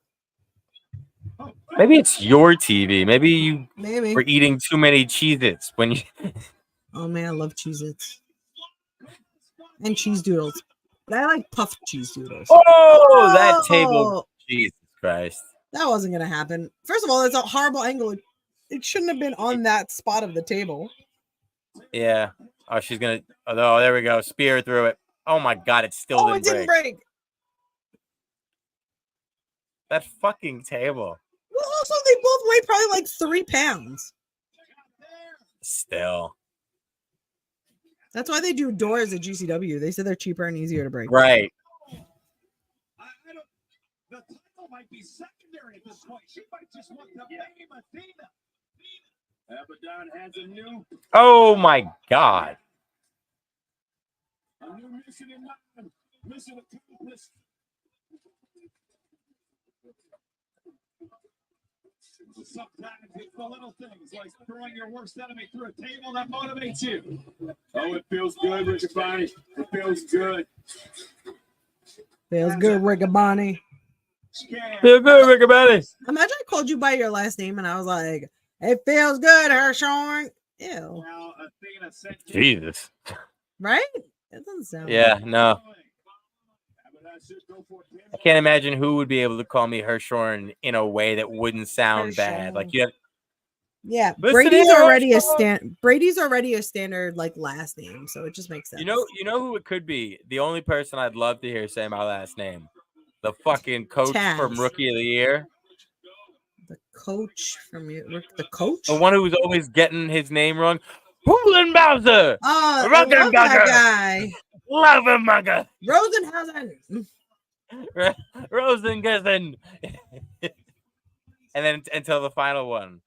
Maybe it's your TV. Maybe you were eating too many Cheez-Its when you. Oh man, I love Cheez-Its and cheese doodles. But I like puffed cheese doodles. Oh, that table! Jesus Christ! That wasn't gonna happen. First of all, it's a horrible angle. It shouldn't have been on that spot of the table. Yeah. Oh, she's gonna. Oh, there we go. Spear through it. Oh my God! It still didn't break. That fucking table. Well, also they both weigh probably like 3 pounds. Still. That's why they do doors at GCW. They said they're cheaper and easier to break. Right. The title might be secondary at this point. She might just want to name Athena. Abadon has a new. Oh my God. A new mission in mind. Mission accomplished. Sometimes it's the little things like throwing your worst enemy through a table that motivates you. Oh, it feels good, Riccaboni. It feels good. Feels good, Riccaboni. Feel good, Riccaboni. Imagine I called you by your last name and I was like, it feels good, Hershorn. Ew. Jesus. Right? It doesn't sound right. No. I can't imagine who would be able to call me Hershorn in a way that wouldn't sound bad. Like you have. Yeah, Brady's already a standard like last name, so it just makes sense. You know who it could be? The only person I'd love to hear say my last name. The fucking coach from Rookie of the Year. The coach from the coach? The one who was always getting his name wrong. Hulenbowser! Oh, I love that guy. Love him, mugger. Rosenhausen. Rosenhausen. And then until the final one.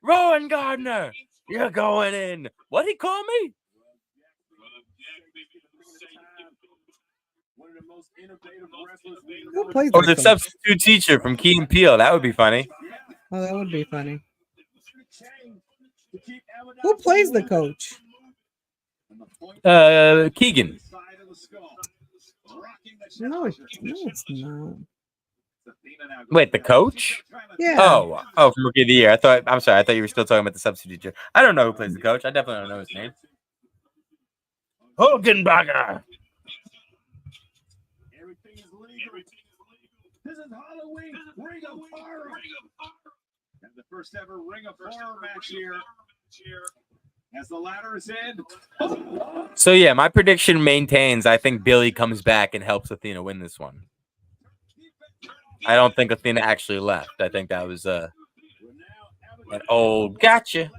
Rowan Gardner, you're going in. What'd he call me? Who plays or the substitute teacher from Key and Peele. That would be funny. Oh, that would be funny. Who plays the coach? Keegan. No, it's not. Wait, the coach? Yeah. Oh, from Rookie of the Year. I'm sorry. I thought you were still talking about the substitute. I don't know who plays the coach. I definitely don't know his name. Hogenbacher. Everything is legal. This is Halloween Ring of Horror. And the first ever Ring of Horror match here. As the ladder is in. So yeah, my prediction maintains. I think Billy comes back and helps Athena win this one. I don't think Athena actually left. I think that was an old gotcha.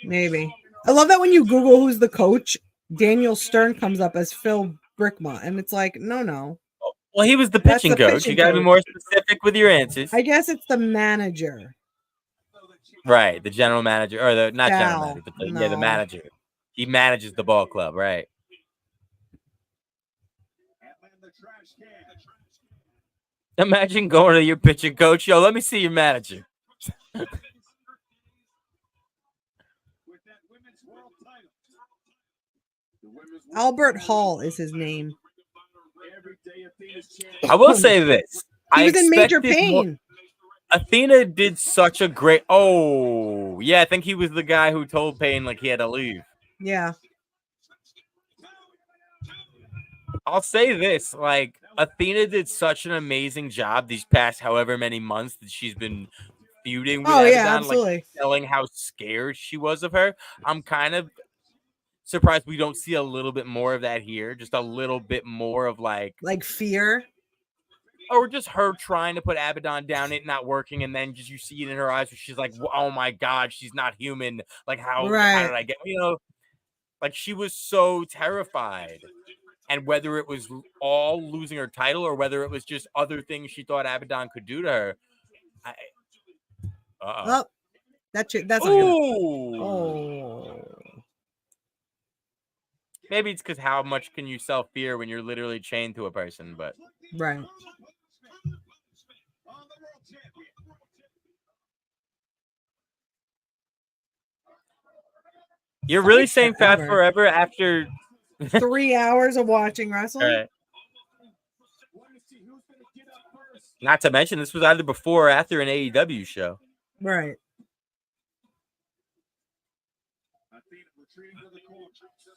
Maybe. I love that when you Google who's the coach, Daniel Stern comes up as Phil Brickma, and it's like, no. Well, he was the pitching coach. You got to be more specific with your answers. I guess it's the manager. Right, the general manager, or the not general manager, but the manager. He manages the ball club, right? Imagine going to your pitching coach. Yo, let me see your manager. Albert Hall is his name. I will say this. He was in Major Pain. Athena did such a great. Oh, yeah. I think he was the guy who told Payne like he had to leave. Yeah. I'll say this. Like, Athena did such an amazing job these past however many months that she's been feuding with Abadon, absolutely. like telling how scared she was of her. I'm kind of surprised we don't see a little bit more of that here. Just a little bit more of like fear. Or just her trying to put Abadon down, it not working, and then just you see it in her eyes where she's like, oh my God, she's not human. Like, how did I get, like she was so terrified. And whether it was all losing her title or whether it was just other things she thought Abadon could do to her. That's Maybe it's because how much can you self-fear when you're literally chained to a person, but right. You're really saying fast forever after 3 hours of watching wrestling? Right. Not to mention, this was either before or after an AEW show. Right.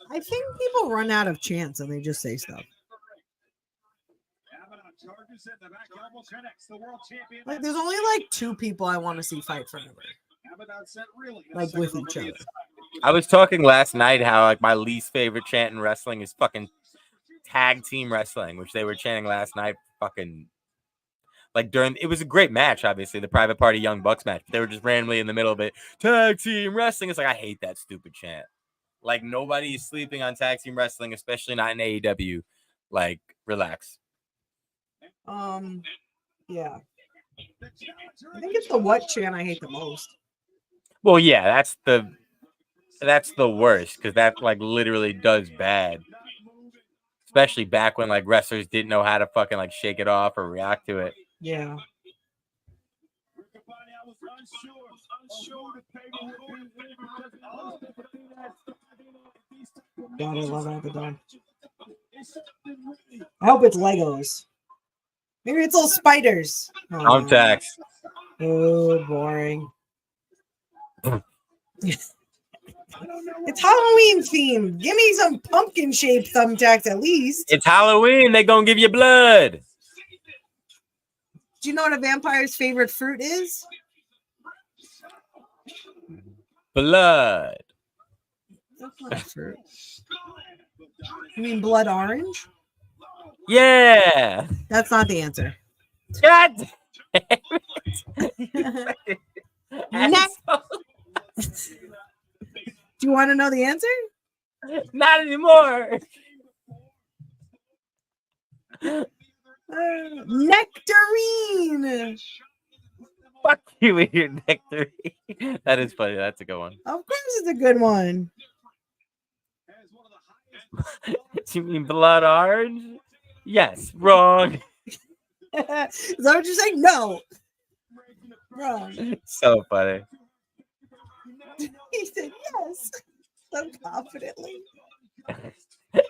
I think people run out of chants and they just say stuff. Like, there's only like 2 people I want to see fight forever. Like with each other. I was talking last night how like my least favorite chant in wrestling is fucking tag team wrestling, which they were chanting last night. Fucking like during it was a great match, obviously the Private Party Young Bucks match. They were just randomly in the middle of it. Tag team wrestling. It's like I hate that stupid chant. Like nobody's sleeping on tag team wrestling, especially not in AEW. Like relax. Yeah. I think it's the what chant I hate the most. Well, yeah, that's the worst because that like literally does bad. Especially back when like wrestlers didn't know how to fucking like shake it off or react to it. Yeah. God, I love Abadon. I hope it's Legos. Maybe it's all spiders. On tax. Oh, boring. It's Halloween themed. Give me some pumpkin shaped thumbtacks at least. It's Halloween. They're gonna give you blood. Do you know what a vampire's favorite fruit is? Blood. That's not fruit. You mean blood orange? Yeah. That's not the answer. God damn it. Do you want to know the answer? Not anymore. Nectarine. Fuck you with your nectarine. That is funny. That's a good one. Of course it's a good one. You mean blood orange? Yes. Wrong. Is that what you're saying? No. Wrong. So funny. He said yes. So confidently. Do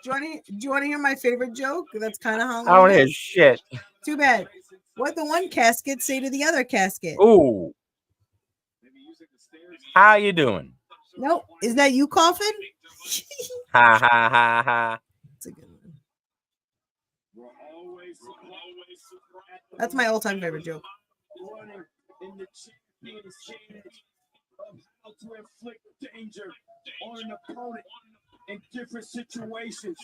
you want to hear my favorite joke? That's kind of Halloween. I don't hear shit. Too bad. What the one casket say to the other casket? Ooh. How you doing? Nope. Is that you coughing? Ha ha ha ha. That's a good one. That's my all-time favorite joke. How to inflict danger on an opponent in different situations.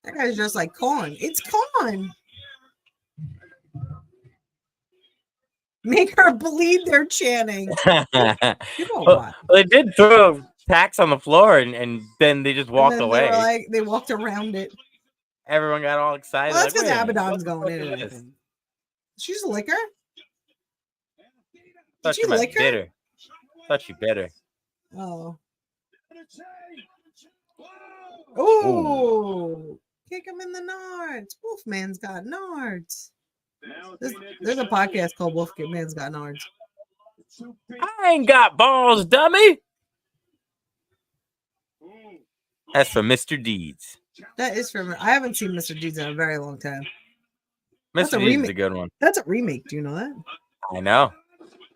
That guy's just like corn. It's corn. Make her bleed. They're chanting. Well, they did throw tacks on the floor and then they just walked away. They walked around it. Everyone got all excited. Well, that's because like, Abadon's going in and everything. She's a licker. Did you lick her? Bitter. Thought she bitter. Oh. Oh. Kick him in the nards. Wolfman's got nards. There's a podcast called Wolfman's Got Nards. I ain't got balls, dummy. That's from Mr. Deeds. That is from. I haven't seen Mr. Deeds in a very long time. Mr. Deeds is a good one. That's a remake. Do you know that? I know.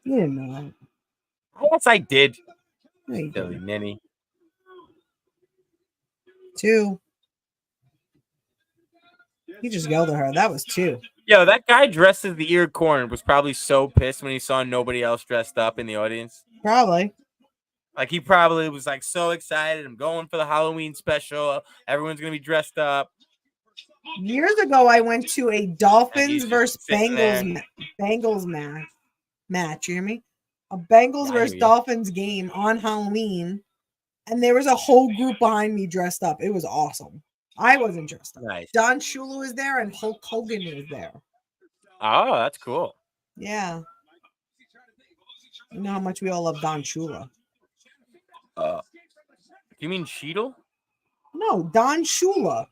You didn't know that. Yes, I did. No, Silly ninny. 2. He just yelled at her. That was 2. Yo, that guy dressed as the ear corn was probably so pissed when he saw nobody else dressed up in the audience. Probably. Like, he probably was like so excited. I'm going for the Halloween special. Everyone's going to be dressed up. Years ago, I went to a Dolphins versus Bengals match. You hear me? A Bengals versus Dolphins game on Halloween. And there was a whole group behind me dressed up. It was awesome. I wasn't dressed up. Nice. Don Shula was there and Hulk Hogan was there. Oh, that's cool. Yeah. You know how much we all love Don Shula. Do you mean Cheadle? No, Don Shula.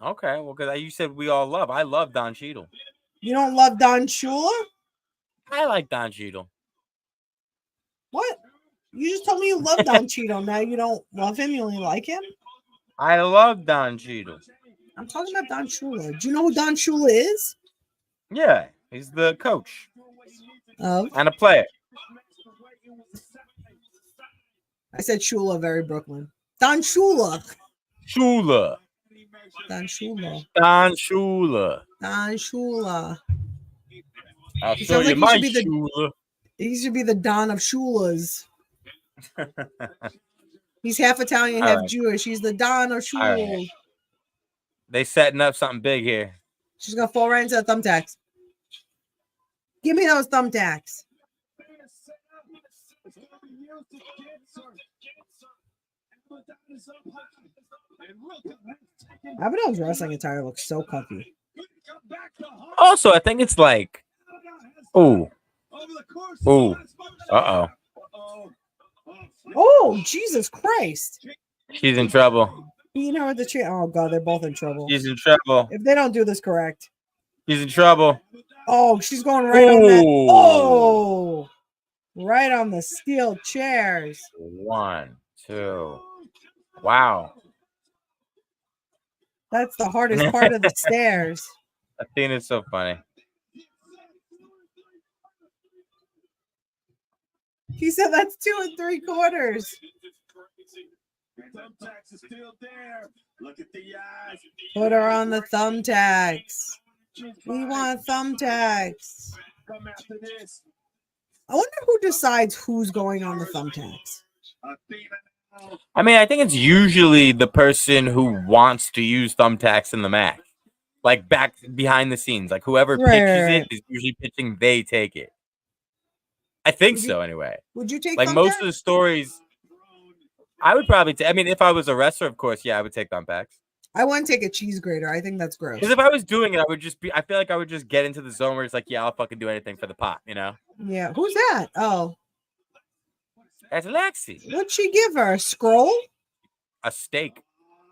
Okay, well, because you said we all love. I love Don Cheadle. You don't love Don Shula? I like Don Cheadle. What? You just told me you love Don Cheadle. Now you don't love him? You only like him? I love Don Cheadle. I'm talking about Don Shula. Do you know who Don Shula is? Yeah, he's the coach. Of? And a player. I said Shula, very Brooklyn. Don Shula. Shula. Don Shula. Don Shula. Don Shula. I'll show you my Shula. He should be the Don of Shulas. He's half Italian, half Jewish. He's the Don of Shula. Right. They setting up something big here. She's gonna fall right into the thumbtacks. Give me those thumbtacks. Abadon's wrestling attire looks so comfy. Also, I think it's like, oh, uh-oh. Oh, Jesus Christ. She's in trouble. Beating her with the chair. Oh, God, they're both in trouble. She's in trouble. If they don't do this correct. She's in trouble. Oh, she's going right on that. Oh, right on the steel chairs. 1, 2. Wow. That's the hardest part of the stairs. Athena's so funny. He said that's 2 3/4. Put her on the thumbtacks. We want thumbtacks. I wonder who decides who's going on the thumbtacks. I mean, I think it's usually the person who wants to use thumbtacks in the match. Like back behind the scenes. Like whoever pitches it is usually pitching, they take it. I think so anyway. Would you take like thumbtacks? Most of the stories? I would probably I mean, if I was a wrestler, of course, yeah, I would take thumbtacks. I wouldn't take a cheese grater. I think that's gross. Because if I was doing it, I feel like I would just get into the zone where it's like, yeah, I'll fucking do anything for the pot, you know? Yeah. Who's that? Oh. That's Lexi. What'd she give her? A scroll? A steak.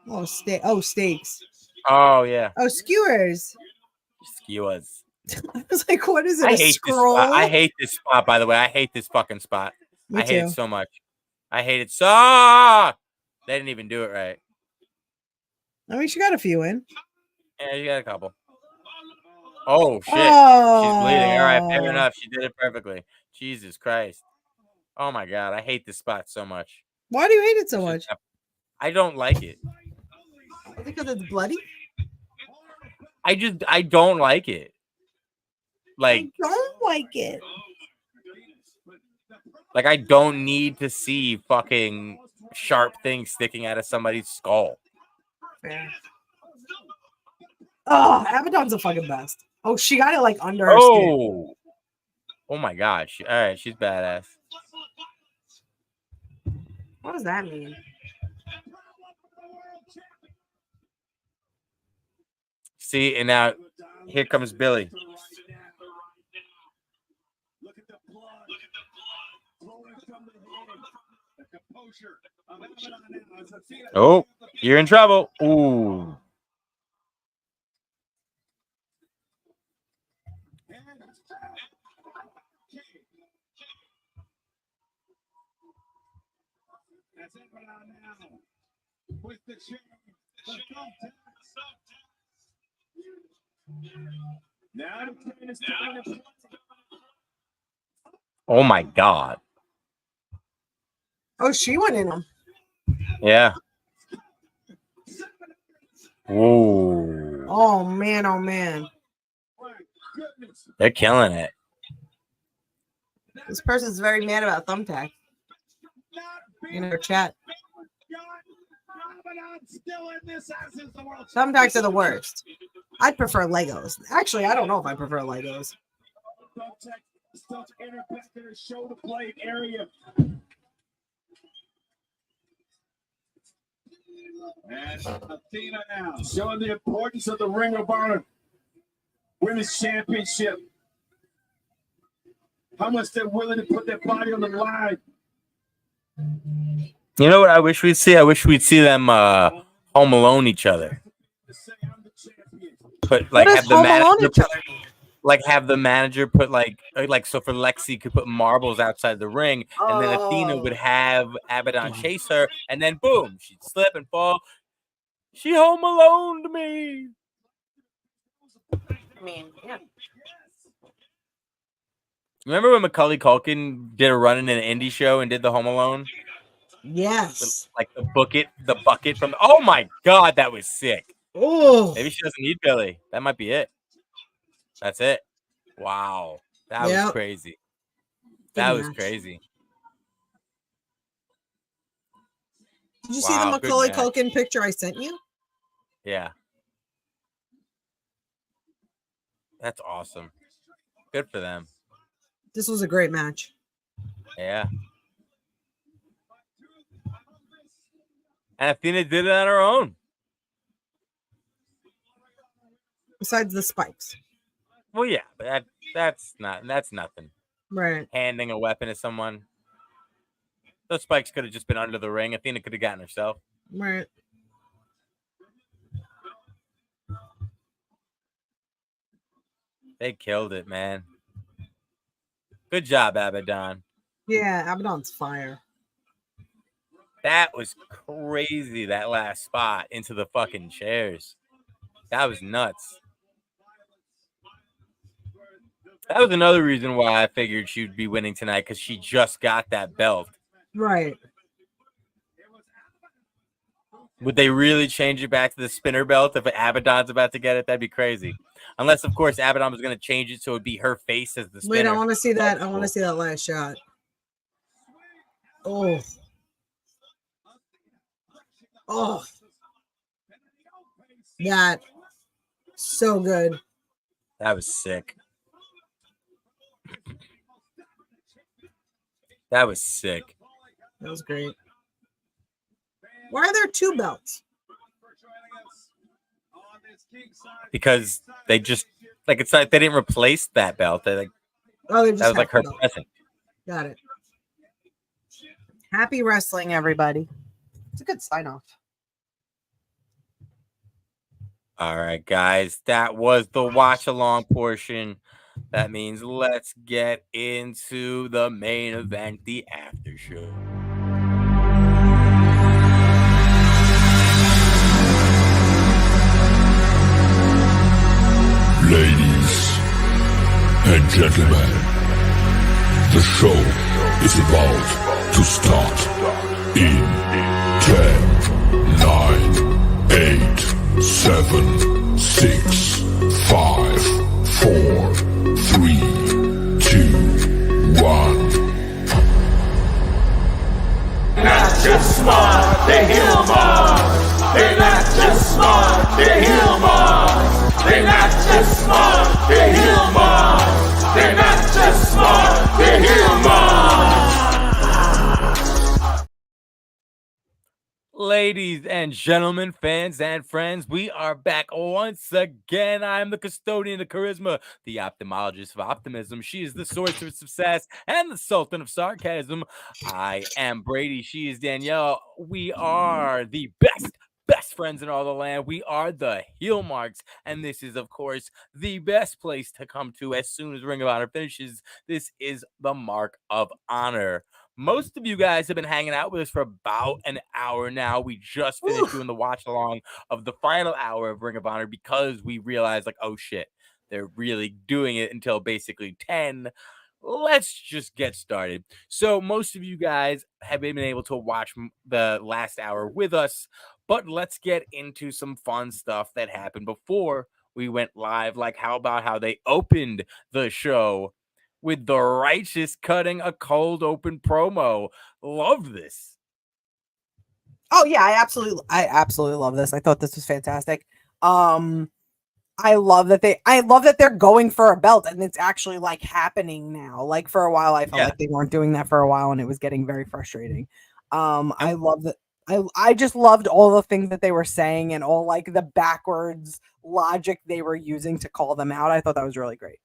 Oh, steaks. Oh, yeah. Oh, skewers. Skewers. I was like, what is it? I hate scroll? This spot. I hate this spot, by the way. I hate this fucking spot. I hate it so much. I hate it so. They didn't even do it right. I mean, she got a few in. Yeah, you got a couple. Oh, shit. She's bleeding. All right, fair enough. She did it perfectly. Jesus Christ. Oh, my God. I hate this spot so much. Why do you hate it so much? I don't like it. Because it's bloody? I don't like it. Like, I don't like it. Like, I don't need to see fucking sharp things sticking out of somebody's skull. Fair. Oh, Abadon's the fucking best. Oh, she got it like under her skin. Oh my gosh. All right, she's badass. What does that mean? See, and now here comes Billy. Oh, you're in trouble. Ooh. Oh my God. Oh, she went in them. Yeah. Whoa. Oh man, oh man. They're killing it. This person's very mad about Thumbtack in her chat. Thumbtacks are the worst. I'd prefer Legos. Actually, I don't know if I prefer Legos. And Athena now showing the importance of the Ring of Honor Women's Championship. How much they're willing to put their body on the line. You know what I wish we'd see? I wish we'd see them home alone each other. Put like have the manager have the manager put like so for Lexi could put marbles outside the ring, and then Athena would have Abadon chase her, and then boom, she'd slip and fall. She home alone to me. I mean, yeah. Remember when Macaulay Culkin did a run in an indie show and did the Home Alone? Yes. Like the bucket from. Oh my God, that was sick. Oh, maybe she doesn't need Billy. That might be it. That's it. Wow, that was crazy. That was crazy. Did you see the Macaulay Culkin picture I sent you? Yeah. That's awesome. Good for them. This was a great match. Yeah. And Athena did it on her own. Besides the spikes. Well, yeah, but that's nothing. Right. Handing a weapon to someone. Those spikes could have just been under the ring. Athena could have gotten herself. Right. They killed it, man. Good job, Abadon. Yeah, Abadon's fire. That was crazy, that last spot into the fucking chairs. That was nuts. That was another reason why I figured she'd be winning tonight, because she just got that belt. Right. Would they really change it back to the spinner belt if Abadon's about to get it? That'd be crazy. Unless, of course, Abadon was going to change it so it would be her face as the spinner. Wait, I want to see that. I want to see that last shot. Oh. Oh. That. So good. That was sick. That was sick. That was great. Why are there two belts? Because they just it's like they didn't replace that belt. They that was like her present. Got it. Happy wrestling, everybody. It's a good sign off. All right, guys, that was the watch along portion That means let's get into the main event, the after show. Ladies and gentlemen, the show is about to start in 10, 9, 8, 7, 6, 5, 4, 3, 2, 1. Not just smart, they heal Mars. They're not just smart, they heal Mars. They're not just smart, they heal Mars. They're not just smart, they heal Mars. Ladies and gentlemen, fans and friends, we are back once again. I'm the custodian of charisma, the ophthalmologist of optimism. She is the sorcerer of success and the sultan of sarcasm. I am Brady. She is Danielle. We are the best friends in all the land. We are the heel marks, and this is, of course, the best place to come to as soon as Ring of Honor finishes. This is the Mark of Honor. Most of you guys have been hanging out with us for about an hour now. We just finished doing the watch along of the final hour of Ring of Honor because we realized, like, oh shit, they're really doing it until basically 10. Let's just get started. So most of you guys have been able to watch the last hour with us, but let's get into some fun stuff that happened before we went live. Like, how about how they opened the show with the Righteous cutting a cold open promo? Love this. Oh yeah, I absolutely love this. I thought this was fantastic. I love that they're going for a belt and it's actually like happening now. Like for a while I felt like they weren't doing that for a while and it was getting very frustrating. I love that. I just loved all the things that they were saying and all like the backwards logic they were using to call them out. I thought that was really great.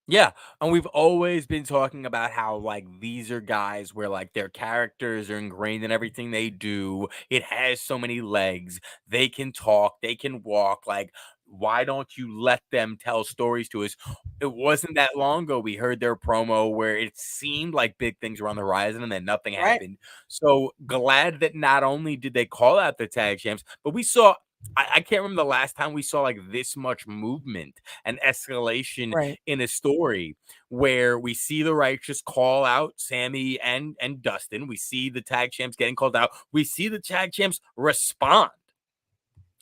Yeah, and we've always been talking about how, like, these are guys where, like, their characters are ingrained in everything they do. It has so many legs. They can talk. They can walk. Like, why don't you let them tell stories to us? It wasn't that long ago we heard their promo where it seemed like big things were on the horizon and then nothing happened. So glad that not only did they call out the tag champs, but we saw I can't remember the last time we saw like this much movement and escalation in a story where we see the Righteous call out Sammy and Dustin. We see the tag champs getting called out. We see the tag champs respond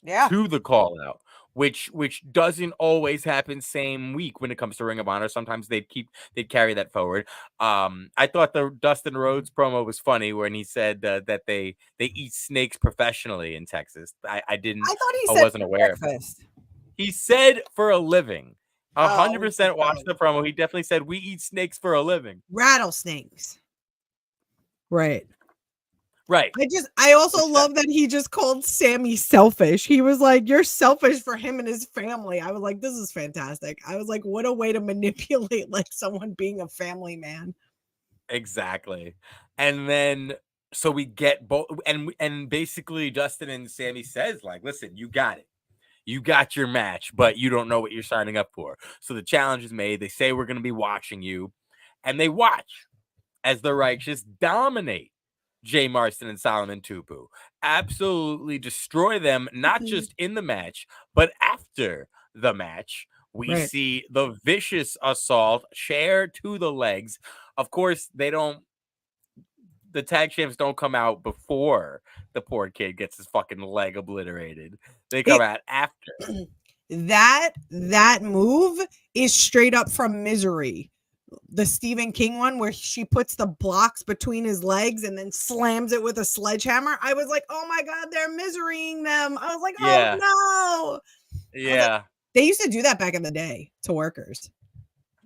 to the call out, which doesn't always happen same week when it comes to Ring of Honor. Sometimes they'd carry that forward. I thought the Dustin Rhodes promo was funny when he said that they eat snakes professionally in Texas. I wasn't aware of it. He said for a living. 100% watched the promo. He definitely said we eat snakes for a living. Rattlesnakes. Right. Right. I also love that he just called Sammy selfish. He was like, you're selfish for him and his family. I was like, this is fantastic. I was like, what a way to manipulate like someone being a family man. Exactly. And then so we get both and basically Dustin and Sammy says, like, listen, you got it. You got your match, but you don't know what you're signing up for. So the challenge is made. They say we're going to be watching you. And they watch as the Righteous dominate Jay Marston and Solomon Tupu. Absolutely destroy them, not just in the match, but after the match. We see the vicious assault, chair to the legs. Of course, the tag champs don't come out before the poor kid gets his fucking leg obliterated. They come out after. That move is straight up from Misery. The Stephen King one where she puts the blocks between his legs and then slams it with a sledgehammer. I was like, oh my God, they're miserying them. I was like, oh no. Yeah. They used to do that back in the day to workers.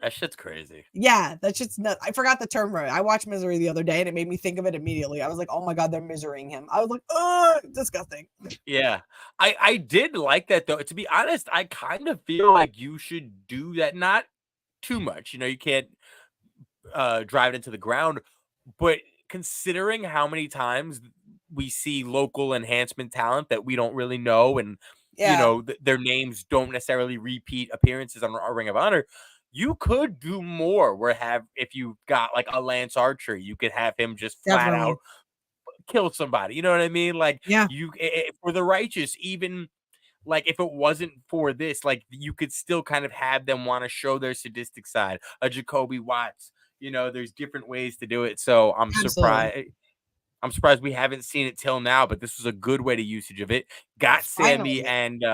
That shit's crazy. Yeah, that shit's nuts. I forgot the term for it. I watched Misery the other day and it made me think of it immediately. I was like, oh my God, they're miserying him. I was like, oh, disgusting. Yeah. I did like that though. To be honest, I kind of feel like you should do that. Not too much. You know, you can't drive it into the ground, but considering how many times we see local enhancement talent that we don't really know and you know their names don't necessarily repeat appearances on our Ring of Honor, you could do more where if you got like a Lance Archer, you could have him just flat out kill somebody. You know what I mean? Like for the righteous, even like if it wasn't for this, like you could still kind of have them want to show their sadistic side. A Jacoby Watts, there's different ways to do it. So I'm surprised. I'm surprised we haven't seen it till now, but this was a good way to usage of it. Got Sammy and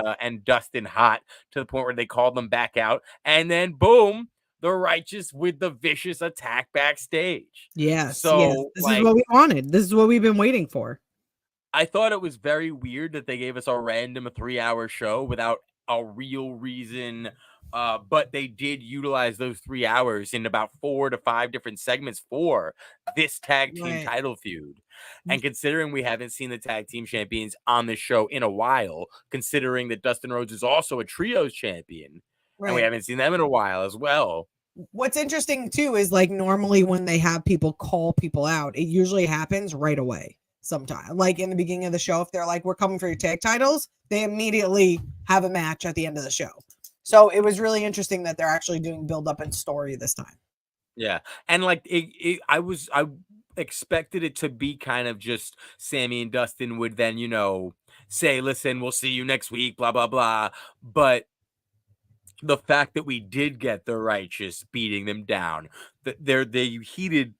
Dustin hot to the point where they called them back out, and then boom, the righteous with the vicious attack backstage. Yes. So This is what we wanted. This is what we've been waiting for. I thought it was very weird that they gave us a random 3-hour show without a real reason. But they did utilize those 3 hours in about 4 to 5 different segments for this tag team title feud. And considering we haven't seen the tag team champions on this show in a while, considering that Dustin Rhodes is also a trios champion, and we haven't seen them in a while as well. What's interesting too is like normally when they have people call people out, it usually happens right away. Sometime, like in the beginning of the show, if they're like, we're coming for your tag titles, they immediately have a match at the end of the show. So it was really interesting that they're actually doing build up and story this time. Yeah. And like I expected it to be kind of just Sammy and Dustin would then, say, listen, we'll see you next week, blah, blah, blah. But the fact that we did get the righteous beating them down, they heated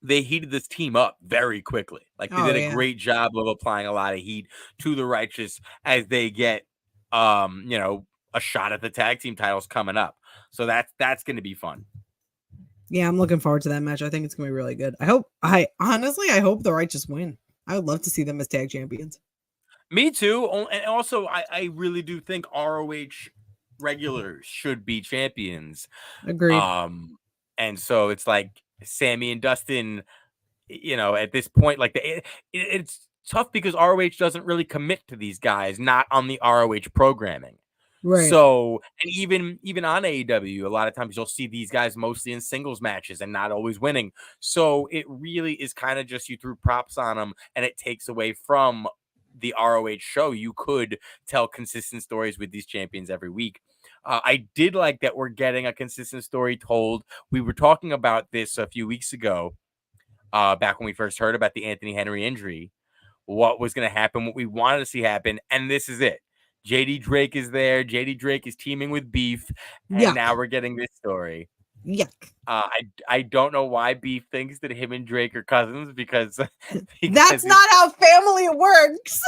this team up very quickly. Like they did a great job of applying a lot of heat to the righteous as they get, a shot at the tag team titles coming up. So that's going to be fun. Yeah, I'm looking forward to that match. I think it's going to be really good. I hope the righteous win. I would love to see them as tag champions. Me too. And also, I really do think ROH regulars should be champions. Agreed. And so it's like Sammy and Dustin, at this point, like it's tough because ROH doesn't really commit to these guys, not on the ROH programming. Right. So, and even on AEW, a lot of times you'll see these guys mostly in singles matches and not always winning. So it really is kind of just you threw props on them and it takes away from the ROH show. You could tell consistent stories with these champions every week. I did like that we're getting a consistent story told. We were talking about this a few weeks ago, back when we first heard about the Anthony Henry injury, what was going to happen, what we wanted to see happen, and this is it. JD Drake is there. JD Drake is teaming with Beef, and now we're getting this story. Yuck. I don't know why Beef thinks that him and Drake are cousins because that's not how family works.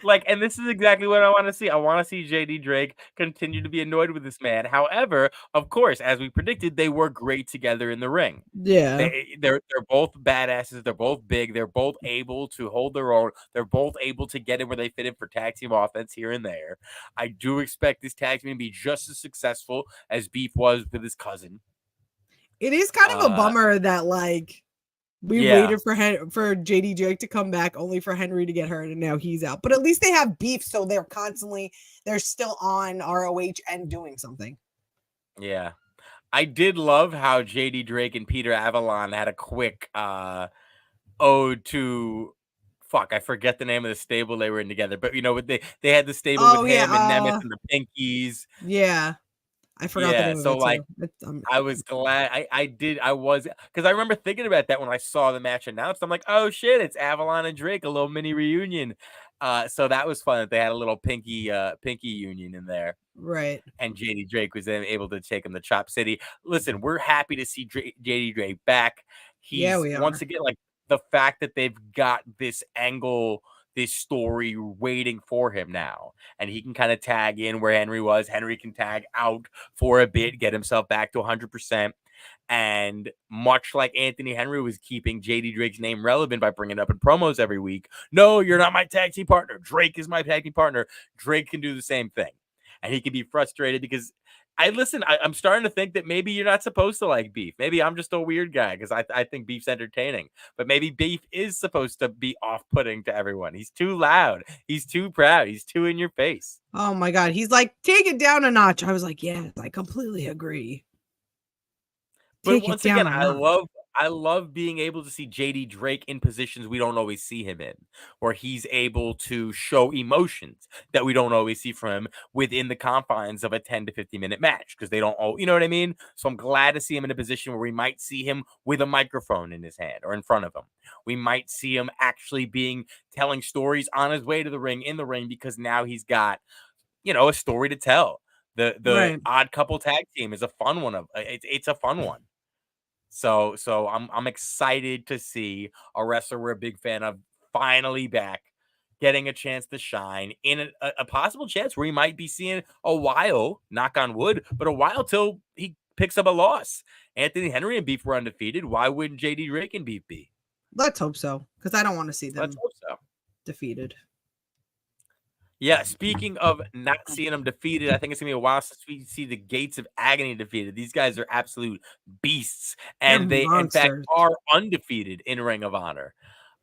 Like, and this is exactly what I want to see. I want to see JD Drake continue to be annoyed with this man. However, of course, as we predicted, they were great together in the ring. Yeah. They're both badasses. They're both big. They're both able to hold their own. They're both able to get in where they fit in for tag team offense here and there. I do expect this tag team to be just as successful as Beef was with his cousin. It is kind of a bummer that, like, we waited for JD Drake to come back only for Henry to get hurt, and now he's out. But at least they have Beef, so they're still on ROH and doing something. Yeah. I did love how JD Drake and Peter Avalon had a quick ode to I forget the name of the stable they were in together, but they had the stable with him and Nemeth and the Pinkies. Yeah. I forgot the name of it. Like, I was glad I was, because I remember thinking about that when I saw the match announced. I'm like, oh shit, it's Avalon and Drake, a little mini reunion. So that was fun that they had a little pinky union in there. Right. And JD Drake was then able to take him to Chop City. Listen, we're happy to see JD Drake back. We are. Once again, like the fact that they've got this angle, this story waiting for him now, and he can kind of tag in where Henry was. Henry can tag out for a bit, get himself back to 100%. And much like Anthony Henry was keeping JD Drake's name relevant by bringing it up in promos every week. No, you're not my tag team partner. Drake is my tag team partner. Drake can do the same thing. And he can be frustrated because I'm starting to think that maybe you're not supposed to like Beef. Maybe I'm just a weird guy because I think Beef's entertaining. But maybe Beef is supposed to be off-putting to everyone. He's too loud. He's too proud. He's too in your face. Oh my God. He's like, take it down a notch. I was like, yes, I completely agree. But once again, I love I love being able to see JD Drake in positions we don't always see him in, where he's able to show emotions that we don't always see from him within the confines of a 10 to 15-minute match, because they don't all, you know what I mean? So I'm glad to see him in a position where we might see him with a microphone in his hand or in front of him. We might see him actually telling stories on his way to the ring, in the ring, because now he's got, a story to tell. The Odd Couple tag team is a fun one. It's a fun one. So I'm excited to see a wrestler we're a big fan of finally back, getting a chance to shine in a possible chance where he might be seeing a while, knock on wood, but a while till he picks up a loss. Anthony Henry and Beef were undefeated. Why wouldn't JD Drake and Beef be? Let's hope so, because I don't want to see them defeated. Yeah, speaking of not seeing them defeated, I think it's going to be a while since we see the Gates of Agony defeated. These guys are absolute beasts, and they, in fact, are undefeated in Ring of Honor.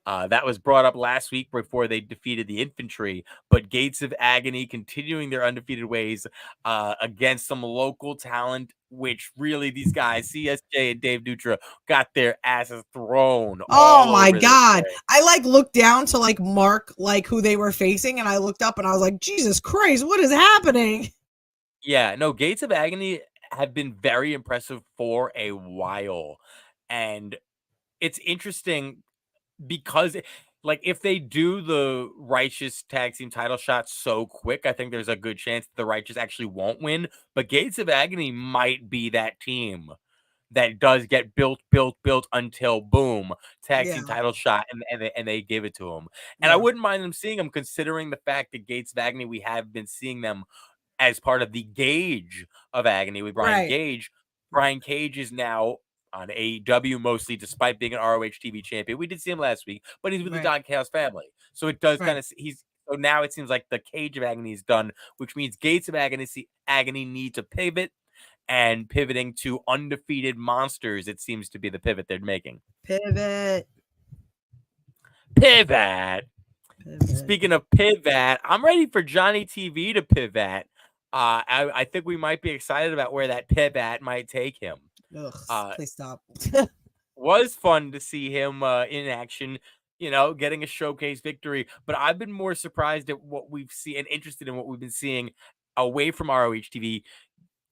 That was brought up last week before they defeated the Infantry, but Gates of Agony continuing their undefeated ways against some local talent, which really these guys, CSJ and Dave Dutra, got their asses thrown. Oh my God. I looked down to mark who they were facing, and I looked up and I was like, Jesus Christ, what is happening? Yeah, no, Gates of Agony have been very impressive for a while, and it's interesting because if they do the Righteous tag team title shot so quick, I think there's a good chance the Righteous actually won't win. But Gates of Agony might be that team that does get built until boom, tag team title shot, and they give it to them. And I wouldn't mind them seeing them, considering the fact that Gates of Agony, we have been seeing them as part of the Gauge of Agony with Brian Gage. Brian Cage is now on AEW mostly, despite being an ROH TV champion. We did see him last week, but he's with the Don Chaos family. So it does kind of, so now it seems like the Cage of Agony is done, which means Gates of Agony need to pivot, and pivoting to undefeated monsters, it seems to be the pivot they're making. Pivot. Speaking of pivot, I'm ready for Johnny TV to pivot. I think we might be excited about where that pivot might take him. Ugh, please stop. Was fun to see him in action, getting a showcase victory. But I've been more surprised at what we've seen and interested in what we've been seeing away from ROH TV.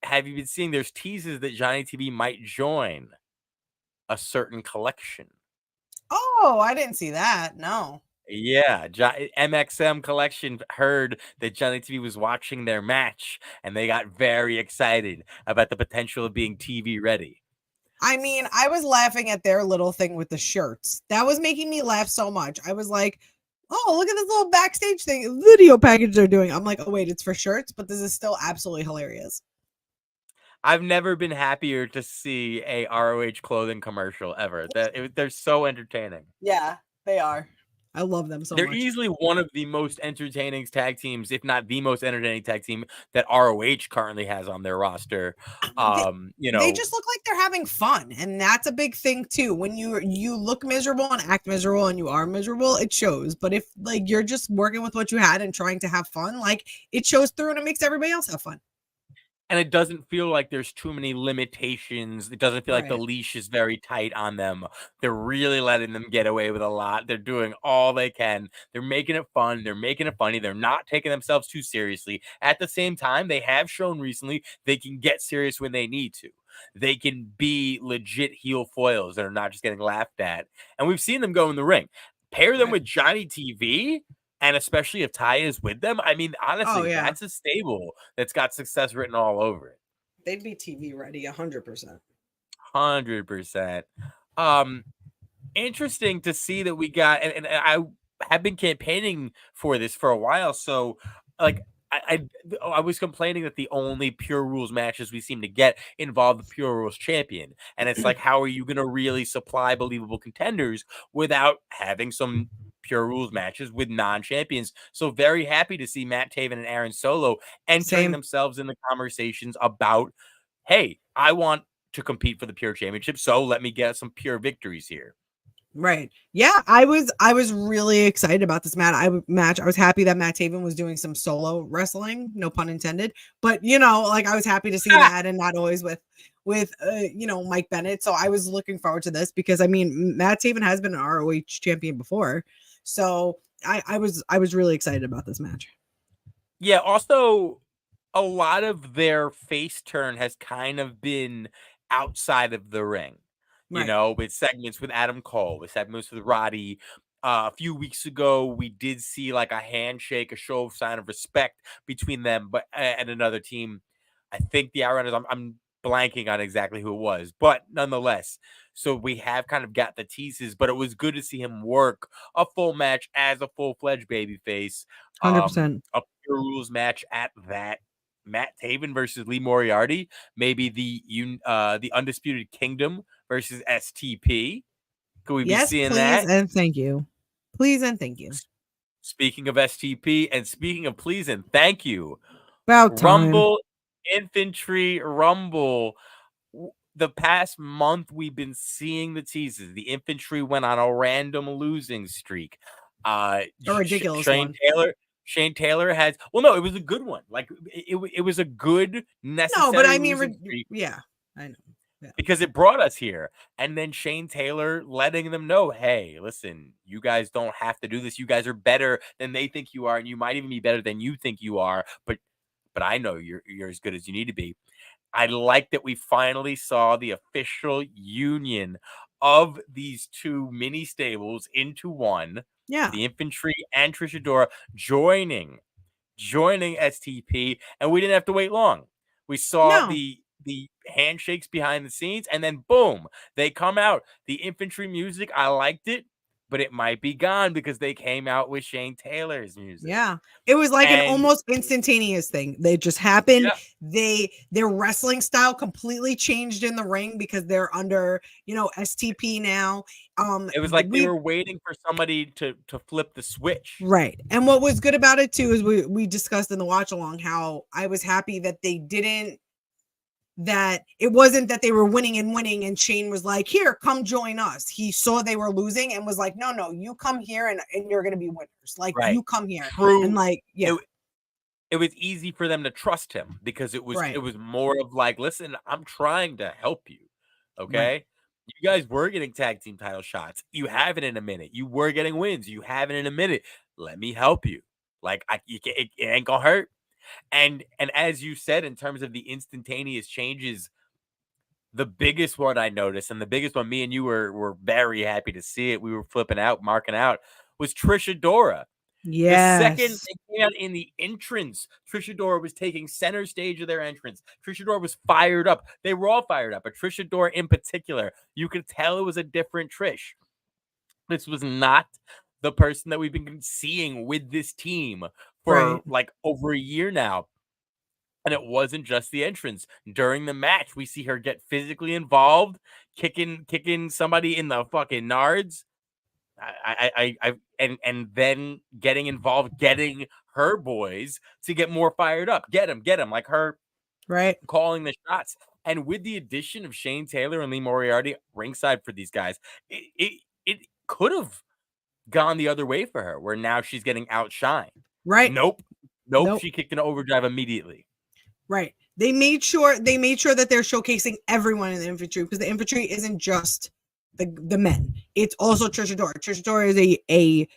Have you been seeing there's teases that Johnny TV might join a certain collection? Oh, I didn't see that. No. Yeah, MXM collection heard that Johnny TV was watching their match, and they got very excited about the potential of being TV ready. I mean, I was laughing at their little thing with the shirts. That was making me laugh so much. I was like, oh, look at this little backstage thing, video package they're doing. I'm like, oh, wait, it's for shirts, but this is still absolutely hilarious. I've never been happier to see a ROH clothing commercial ever. They're so entertaining. Yeah, they are. I love them so much. They're easily one of the most entertaining tag teams, if not the most entertaining tag team that ROH currently has on their roster. They just look like they're having fun, and that's a big thing too. When you look miserable and act miserable and you are miserable, it shows. But if you're just working with what you had and trying to have fun, it shows through and it makes everybody else have fun. And it doesn't feel like there's too many limitations. It doesn't feel like the leash is very tight on them. They're really letting them get away with a lot. They're doing all they can. They're making it fun. They're making it funny. They're not taking themselves too seriously. At the same time, they have shown recently they can get serious when they need to. They can be legit heel foils that are not just getting laughed at. And we've seen them go in the ring. Pair them with Johnny TV, and especially if Ty is with them, I mean, honestly, that's a stable that's got success written all over it. They'd be TV ready, 100%. 100%. Interesting to see that we got, and I have been campaigning for this for a while. So, I was complaining that the only Pure Rules matches we seem to get involve the Pure Rules champion. And it's like, how are you going to really supply believable contenders without having some Pure Rules matches with non-champions? So very happy to see Matt Taven and Aaron Solo entering themselves in the conversations about, hey, I want to compete for the Pure Championship, so let me get some Pure victories here. Right. Yeah, I was really excited about this match. I was happy that Matt Taven was doing some solo wrestling, no pun intended. But like I was happy to see that, and not always with Mike Bennett. So I was looking forward to this because I mean Matt Taven has been an ROH champion before. So I was really excited about this match. Yeah, also a lot of their face turn has kind of been outside of the ring. Right. With segments with Adam Cole, with segments with Roddy. A few weeks ago, we did see like a handshake, a show of sign of respect between them, but and another team. I think the Outrunners. I'm blanking on exactly who it was, but nonetheless, so we have kind of got the teases. But it was good to see him work a full match as a full-fledged babyface. 100%. A pure rules match at that. Matt Taven versus Lee Moriarty, maybe the Undisputed Kingdom versus STP. Could we be Yes, seeing please that? and thank you. Please and thank you. Speaking of STP and speaking of please and thank you, About time. Rumble Infantry Rumble. The past month we've been seeing the teases. The Infantry went on a random losing streak. A ridiculous one. Shane Taylor has. Well, no, it was a good one. Like it was a good necessary. No, but I mean, streak. Yeah, I know. Yeah. Because it brought us here. And then Shane Taylor letting them know, hey, listen, you guys don't have to do this. You guys are better than they think you are, and you might even be better than you think you are. But I know you're as good as you need to be. I like that we finally saw the official union of these two mini stables into one. Yeah. The Infantry and Trish Adora joining STP, and we didn't have to wait long. We saw the handshakes behind the scenes, and then boom, they come out. The Infantry music, I liked it, but it might be gone because they came out with Shane Taylor's music. Yeah. It was like an almost instantaneous thing. They just happened. Yeah. Their wrestling style completely changed in the ring because they're under, STP now. It was like they were waiting for somebody to flip the switch. Right. And what was good about it too is we discussed in the watch along how I was happy that that it wasn't that they were winning and Shane was like, here, come join us. He saw they were losing and was like, no, you come here and you're going to be winners. Like, you come here. True. And like, yeah. It was easy for them to trust him because it was more of like, listen, I'm trying to help you. Okay. Right. You guys were getting tag team title shots. You haven't in a minute. You were getting wins. You haven't in a minute. Let me help you. Like, it ain't gonna hurt. And as you said, in terms of the instantaneous changes, the biggest one I noticed, and the biggest one me and you were very happy to see it, we were flipping out, marking out, was Trish Adora. Yes. The second they came out in the entrance, Trish Adora was taking center stage of their entrance. Trish Adora was fired up. They were all fired up, but Trish Adora in particular, you could tell it was a different Trish. This was not the person that we've been seeing with this team for like over a year now. And it wasn't just the entrance. During the match, we see her get physically involved, kicking somebody in the fucking nards. And then getting involved, getting her boys to get more fired up. Get them, like her calling the shots. And with the addition of Shane Taylor and Lee Moriarty ringside for these guys, it could have gone the other way for her, where now she's getting outshined. Right. Nope. She kicked into overdrive immediately. Right. They made sure that they're showcasing everyone in the Infantry, because the Infantry isn't just the men. It's also Trish Adora. Trish Adora is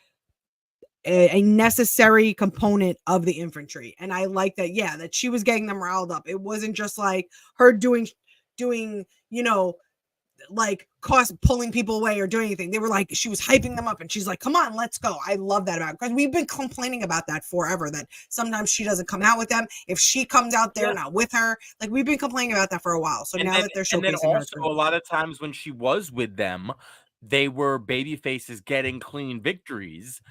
a necessary component of the Infantry. And I like that, that she was getting them riled up. It wasn't just like her doing, like pulling people away or doing anything. They were like, she was hyping them up and she's like, come on, let's go. I love that about it, because we've been complaining about that forever, that sometimes she doesn't come out with them. If she comes out there not with her, like we've been complaining about that for a while. So now that they're showcasing, and then also a lot of times when she was with them, they were baby faces getting clean victories,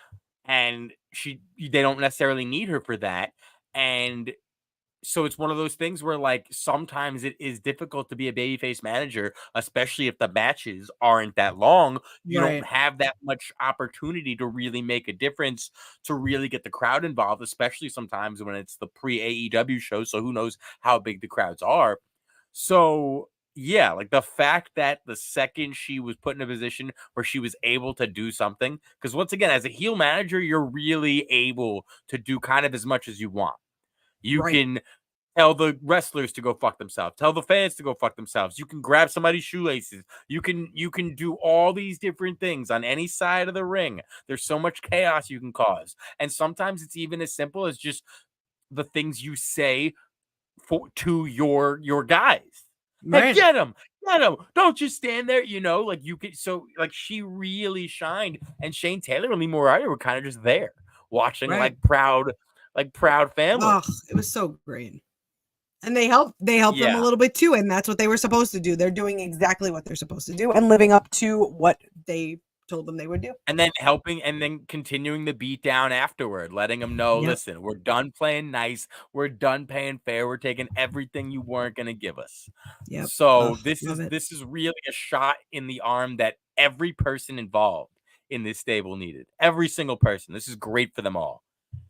and they don't necessarily need her for that. And so it's one of those things where, like, sometimes it is difficult to be a babyface manager, especially if the matches aren't that long. You don't have that much opportunity to really make a difference, to really get the crowd involved, especially sometimes when it's the pre-AEW show. So who knows how big the crowds are. So Yeah, like the fact that the second she was put in a position where she was able to do something, because once again, as a heel manager, you're really able to do kind of as much as you want. You can tell the wrestlers to go fuck themselves, tell the fans to go fuck themselves. You can grab somebody's shoelaces. You can do all these different things on any side of the ring. There's so much chaos you can cause. And sometimes it's even as simple as just the things you say to your guys. Hey, get him. Don't just stand there, like you could. So like she really shined, and Shane Taylor and Lee Moriarty were kind of just there watching like proud family. Oh, it was so great. And they helped them a little bit too, and that's what they were supposed to do. They're doing exactly what they're supposed to do and living up to what they told them they would do. And then helping and then continuing the beat down afterward, letting them know, listen, we're done playing nice. We're done paying fair. We're taking everything you weren't going to give us. So this is really a shot in the arm that every person involved in this stable needed. Every single person. This is great for them all.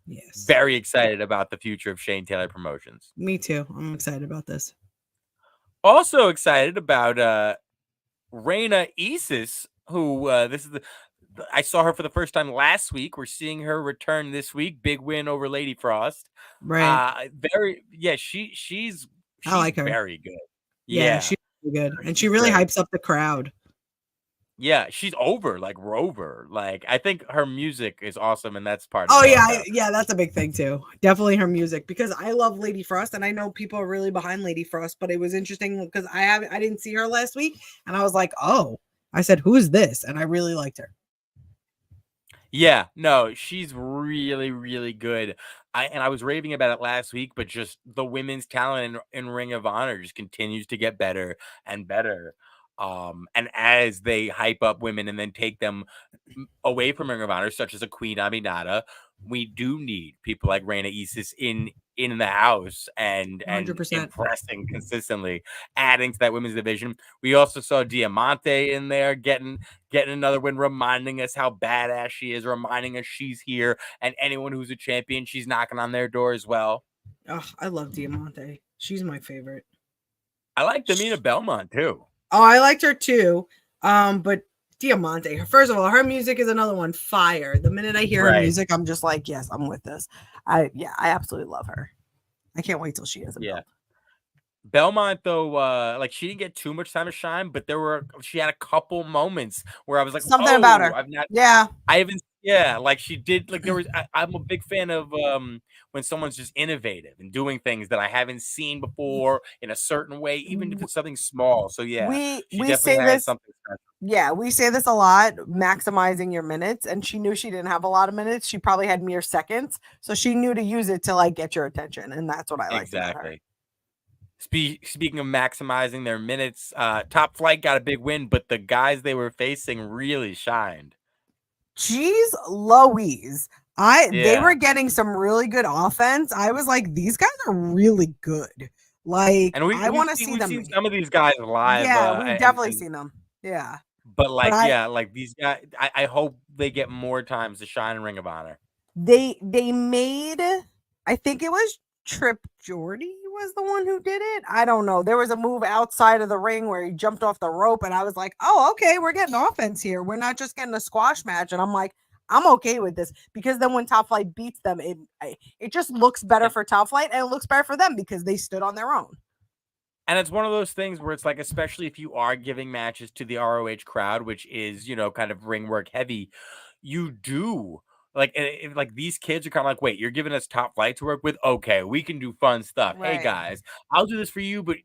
Yes. Very excited about the future of Shane Taylor Promotions. Me too. I'm excited about this. Also excited about Reina Isis, who I saw her for the first time last week. We're seeing her return this week. Big win over Lady Frost. Right. She's I like her. Very good. Yeah, she's really good. And she really hypes up the crowd. Yeah, she's over like Rover. Like I think her music is awesome, and that's part. Oh yeah, that's a big thing too. Definitely her music, because I love Lady Frost, and I know people are really behind Lady Frost. But it was interesting because I didn't see her last week, and I was like, oh, I said, who's this? And I really liked her. Yeah, no, she's really, really good. I was raving about it last week, but just the women's talent in Ring of Honor just continues to get better and better. And as they hype up women and then take them away from Ring of Honor, such as a Queen Aminata, we do need people like Reina Isis in the house and 100%. Impressing consistently, adding to that women's division. We also saw Diamante in there getting another win, reminding us how badass she is, reminding us she's here, and anyone who's a champion, she's knocking on their door as well. Oh, I love Diamante. She's my favorite. I like Tamina Belmont too. Oh, I liked her too. But Diamante, first of all, her music is another one, fire. The minute I hear her music, I'm just like, yes, I'm with this. I absolutely love her. I can't wait till she has a belt. Belmont, though, like she didn't get too much time to shine, but she had a couple moments where I was like, something about her. Like she did. Like there was, I'm a big fan of when someone's just innovative and doing things that I haven't seen before in a certain way, even if it's something small. So we say this. Something special. Yeah, we say this a lot, maximizing your minutes. And she knew she didn't have a lot of minutes. She probably had mere seconds, so she knew to use it to like get your attention, and that's what I like about her. Speaking of maximizing their minutes, Top Flight got a big win, but the guys they were facing really shined. Jeez Louise. They were getting some really good offense. I was like, these guys are really good. Like, and I want to see them. Seen some of these guys live. Yeah, we've definitely seen them. Yeah. But like these guys, I hope they get more times to shine in Ring of Honor. They made, I think it was Trip Jordy was the one who did it. I don't know. There was a move outside of the ring where he jumped off the rope, and I was like, oh, okay, we're getting offense here. We're not just getting a squash match. And I'm like, I'm okay with this, because then when Top Flight beats them, it just looks better for Top Flight, and it looks better for them because they stood on their own. And it's one of those things where it's like, especially if you are giving matches to the ROH crowd, which is, kind of ring work heavy, you do like these kids are kind of like, wait, you're giving us Top Flight to work with? Okay, we can do fun stuff. Right. Hey guys, I'll do this for you, but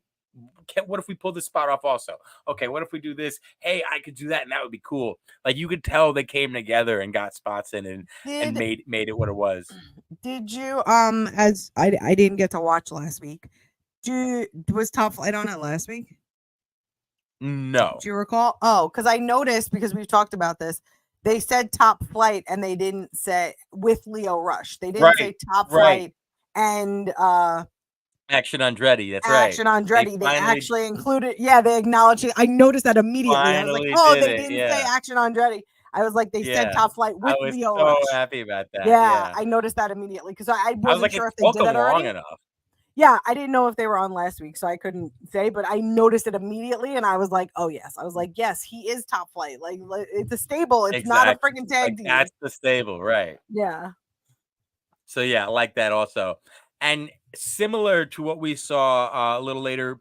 what if we pull this spot off also? Okay, what if we do this? Hey, I could do that, and that would be cool. Like you could tell they came together and got spots in and made it what it was. Did you as I didn't get to watch last week. Was Top Flight on it last week? No. Do you recall? Oh, because I noticed, because we've talked about this, they said Top Flight and they didn't say with Leo Rush. They didn't say Top Flight and Action Andretti. That's Action Andretti. They actually included. Yeah, they acknowledged it. I noticed that immediately. I was like, oh, they didn't say Action Andretti. I was like, they said Top Flight with Leo Rush. I was so happy about that. Yeah, I noticed that immediately because I wasn't sure if they did that already. Enough. Yeah, I didn't know if they were on last week, so I couldn't say, but I noticed it immediately, and I was like, "Oh yes," I was like, "Yes, he is top flight. Like it's a stable. It's not a Exactly. freaking tag Like, team." that's the stable, right? Yeah, So yeah, I like that also. And similar to what we saw a little later,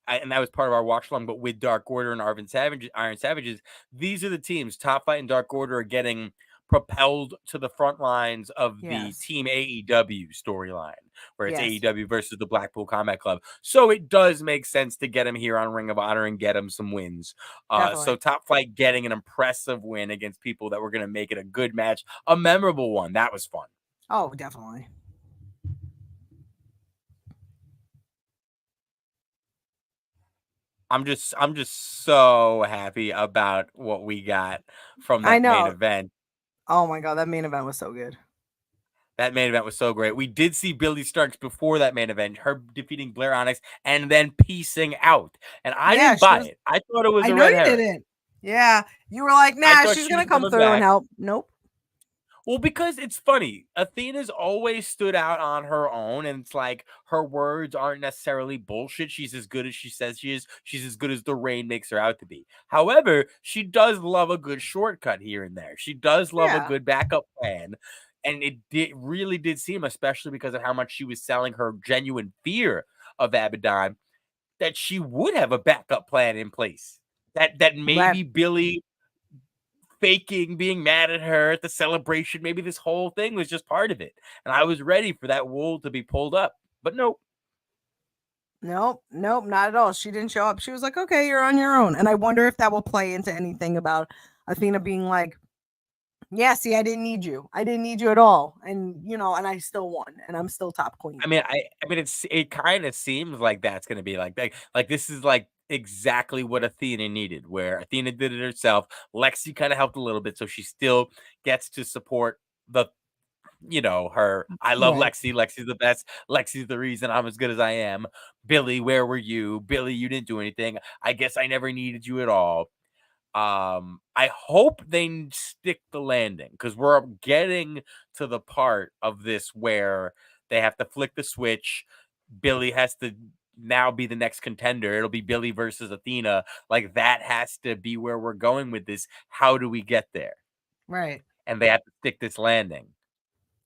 and that was part of our watch along, but with Dark Order and Iron Savages, these are the teams. Top Flight and Dark Order are getting propelled to the front lines of the yes, Team AEW storyline, where it's yes, AEW versus the Blackpool Combat Club. So it does make sense to get him here on Ring of Honor and get him some wins. definitely. So Top Flight getting an impressive win against people that were going to make it a good match, a memorable one. That was fun. Oh, definitely. I'm just so happy about what we got from I that main know. event. Oh my god, that main event was so good. That main event was so great. We did see Billy Starks before that main event, her defeating Blair Onyx and then piecing out. And I Yeah, didn't she buy was. it. I thought it was I a know red you herring. didn't. Yeah, you were like, I "Nah, thought she's she was gonna come coming through and back. help." Nope. Well, because it's funny. Athena's always stood out on her own, and it's like her words aren't necessarily bullshit. She's as good as she says she is. She's as good as the rain makes her out to be. However, she does love a good shortcut here and there. She does love a Yeah. good backup plan. And really did seem, especially because of how much she was selling her genuine fear of Abadon, that she would have a backup plan in place. That Right. maybe Billy faking being mad at her at the celebration. Maybe this whole thing was just part of it. And I was ready for that wool to be pulled up. But nope. Nope, not at all. She didn't show up. She was like, "Okay, you're on your own." And I wonder if that will play into anything about Athena being like, "Yeah, see, I didn't need you. I didn't need you at all, and and I still won, and I'm still top queen." I mean, it kind of seems like that's gonna be like this is like exactly what Athena needed, where Athena did it herself. Lexi kind of helped a little bit, so she still gets to support the her. I love Right. Lexi. Lexi's the best. Lexi's the reason I'm as good as I am. Billy, where were you? Billy, you didn't do anything. I guess I never needed you at all. I hope they stick the landing, because we're getting to the part of this where they have to flick the switch. Billy has to now be the next contender. It'll be Billy versus Athena. Like, that has to be where we're going with this. How do we get there? Right. And they have to stick this landing.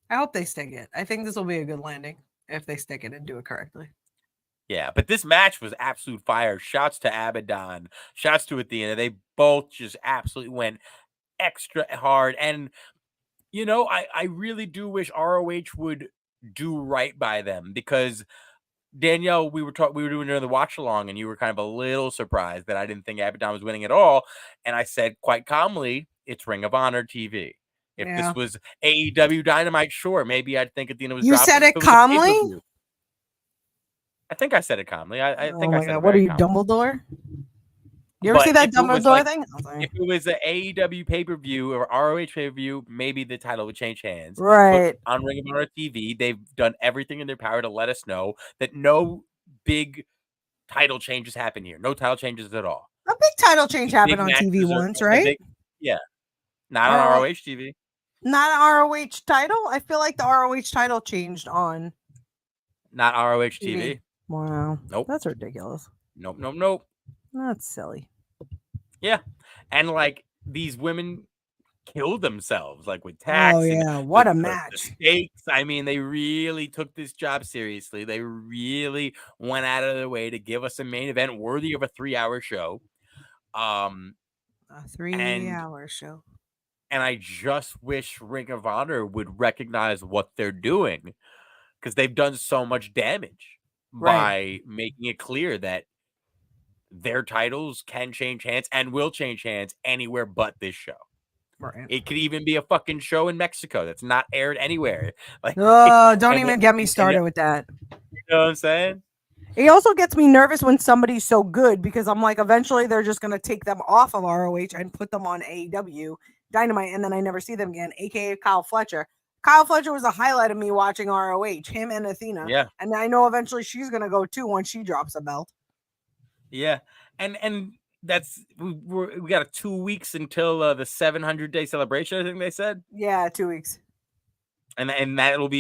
I hope they stick it. I think this will be a good landing if they stick it and do it correctly. Yeah, but this match was absolute fire. Shouts to Abadon. Shouts to Athena. They both just absolutely went extra hard. And, I really do wish ROH would do right by them, because Danielle, we were doing another watch along, and you were kind of a little surprised that I didn't think Abadon was winning at all. And I said quite calmly, it's Ring of Honor TV. If Yeah. this was AEW Dynamite, sure, maybe I'd think Athena was You dropping. said If it was a calmly? pay-per-view, I think I said it calmly. I Oh think I my said god, it what are very you, calmly. Dumbledore? You ever see But that if it was Dumbledore thing? if it was an AEW pay-per-view or ROH pay-per-view, maybe the title would change hands. But Right. on Ring of Honor TV, they've done everything in their power to let us know that no big title changes happen here. No title changes at all. A big title change The big happened on TV matches once, the right? yeah. Not on RO ROH TV. Not an ROH title? I feel like the ROH title changed on Not ROH TV. TV. Wow. Nope. That's ridiculous. Nope. That's silly. Yeah. And like, these women killed themselves, like, with tax. Oh and yeah, what a the match. stakes. I mean, they really took this job seriously. They really went out of their way to give us a main event worthy of a 3-hour show. A 3-hour show. And I just wish Ring of Honor would recognize what they're doing, because they've done so much damage by making it clear that their titles can change hands and will change hands anywhere but this show. Right. It could even be a fucking show in Mexico that's not aired anywhere. Like, Oh, don't and even get me started with that. you know what I'm saying? It also gets me nervous when somebody's so good, because I'm like, eventually they're just gonna take them off of ROH and put them on AEW Dynamite, and then I never see them again. AKA Kyle Fletcher. Kyle Fletcher was a highlight of me watching ROH. Him and Athena. Yeah. And I know eventually she's gonna go too once she drops a belt. Yeah. And that's we got 2 weeks until the 700-day celebration, I think they said. Yeah, 2 weeks. And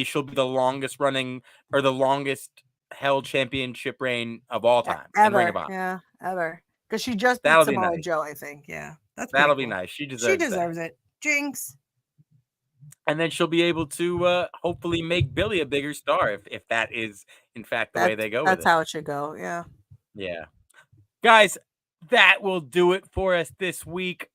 she'll be the longest running, or the longest held championship reign of all time in Ring Ever. of Honor. Yeah, ever. Because she just beat That'll be Samoa nice. Joe, I think. Yeah. That's That'll pretty be cool. nice. She She deserves deserves it. Jinx. And then she'll be able to hopefully make Billy a bigger star if that is in fact the way they go with it. That's how it should go. Yeah. Yeah. Guys, that will do it for us this week.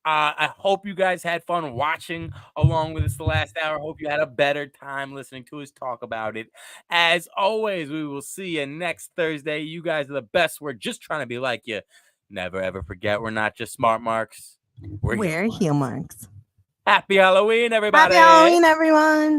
I hope you guys had fun watching along with us the last hour. I hope you had a better time listening to us talk about it. As always, we will see you next Thursday. You guys are the best. We're just trying to be like you. Never, ever forget, we're not just smart marks. We're heel heel marks. Happy Halloween, everybody. Happy Halloween, everyone.